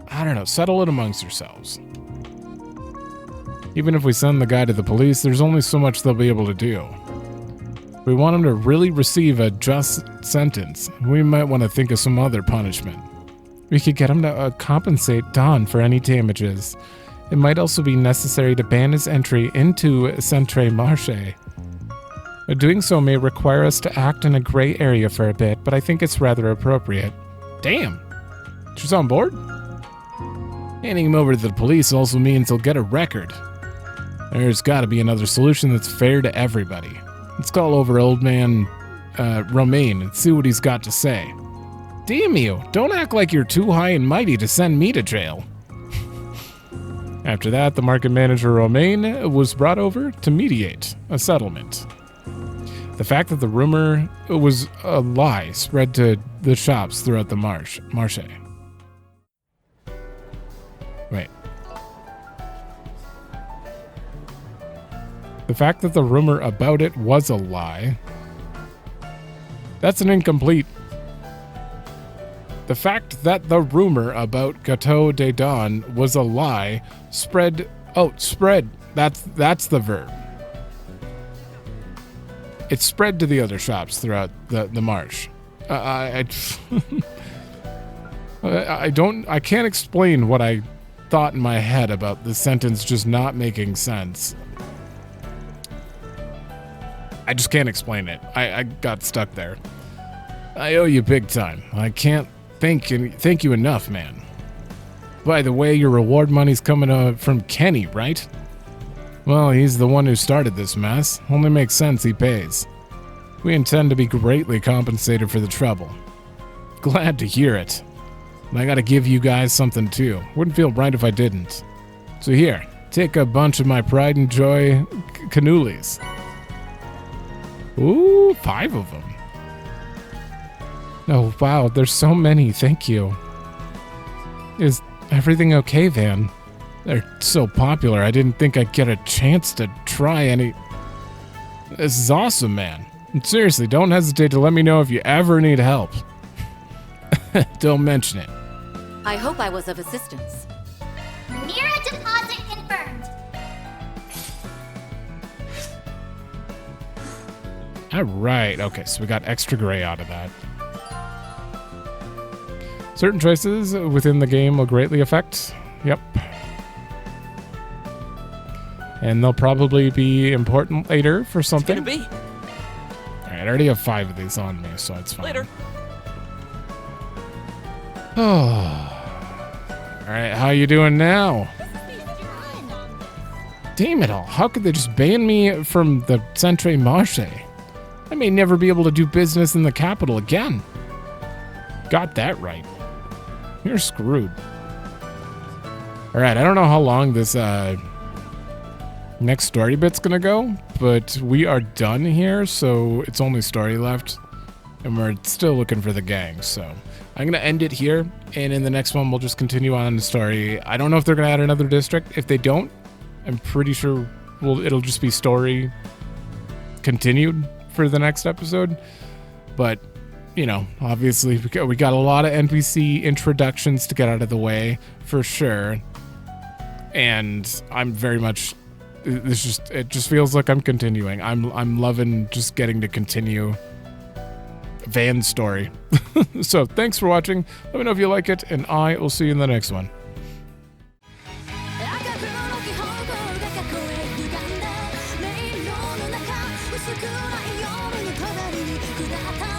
I don't know, settle it amongst yourselves. Even if we send the guy to the police, there's only so much they'll be able to do. If we want him to really receive a just sentence, we might want to think of some other punishment. We could get him to compensate Don for any damages. It might also be necessary to ban his entry into Centre Marche. Doing so may require us to act in a gray area for a bit, but I think it's rather appropriate. Damn! She's on board? Handing him over to the police also means he'll get a record. There's gotta be another solution that's fair to everybody. Let's call over old man Romaine and see what he's got to say. Damn you, don't act like you're too high and mighty to send me to jail. After that, the market manager Romain was brought over to mediate a settlement. The fact that the rumor was a lie spread to the shops throughout the Marche. Wait. The fact that the rumor about it was a lie. That's an incomplete. The fact that the rumor about Gateau des Dawn was a lie spread. Oh, spread. That's the verb. It spread to the other shops throughout the Marche. I can't explain what I thought in my head about the sentence just not making sense. I just can't explain it. I got stuck there. I owe you big time. I can't thank you enough, man. By the way, your reward money's coming from Kenny, right? Well, he's the one who started this mess. Only makes sense he pays. We intend to be greatly compensated for the trouble. Glad to hear it. I gotta give you guys something too. Wouldn't feel right if I didn't. So here, take a bunch of my pride and joy cannolis. Ooh, 5 of them. Oh, wow, there's so many, thank you. Is everything okay, Van? They're so popular, I didn't think I'd get a chance to try any... This is awesome, man. And seriously, don't hesitate to let me know if you ever need help. Don't mention it. I hope I was of assistance. Mira deposit confirmed. Alright, okay, so we got extra gray out of that. Certain choices within the game will greatly affect. Yep. And they'll probably be important later for something. It's gonna be. Alright, I already have 5 of these on me, so it's fine. Later. Oh. Alright, how you doing now? Damn it all, how could they just ban me from the Centre Marche? I may never be able to do business in the capital again. Got that right. You're screwed. Alright, I don't know how long this next story bit's gonna go, but we are done here, so it's only story left. And we're still looking for the gang, so I'm gonna end it here, and in the next one we'll just continue on the story. I don't know if they're gonna add another district. If they don't, I'm pretty sure it'll just be story continued for the next episode. But you know, obviously we got a lot of NPC introductions to get out of the way for sure, and I'm very much it just feels like I'm continuing. I'm loving just getting to continue Van's story. So thanks for watching. Let me know if you like it, and I will see you in the next one. Good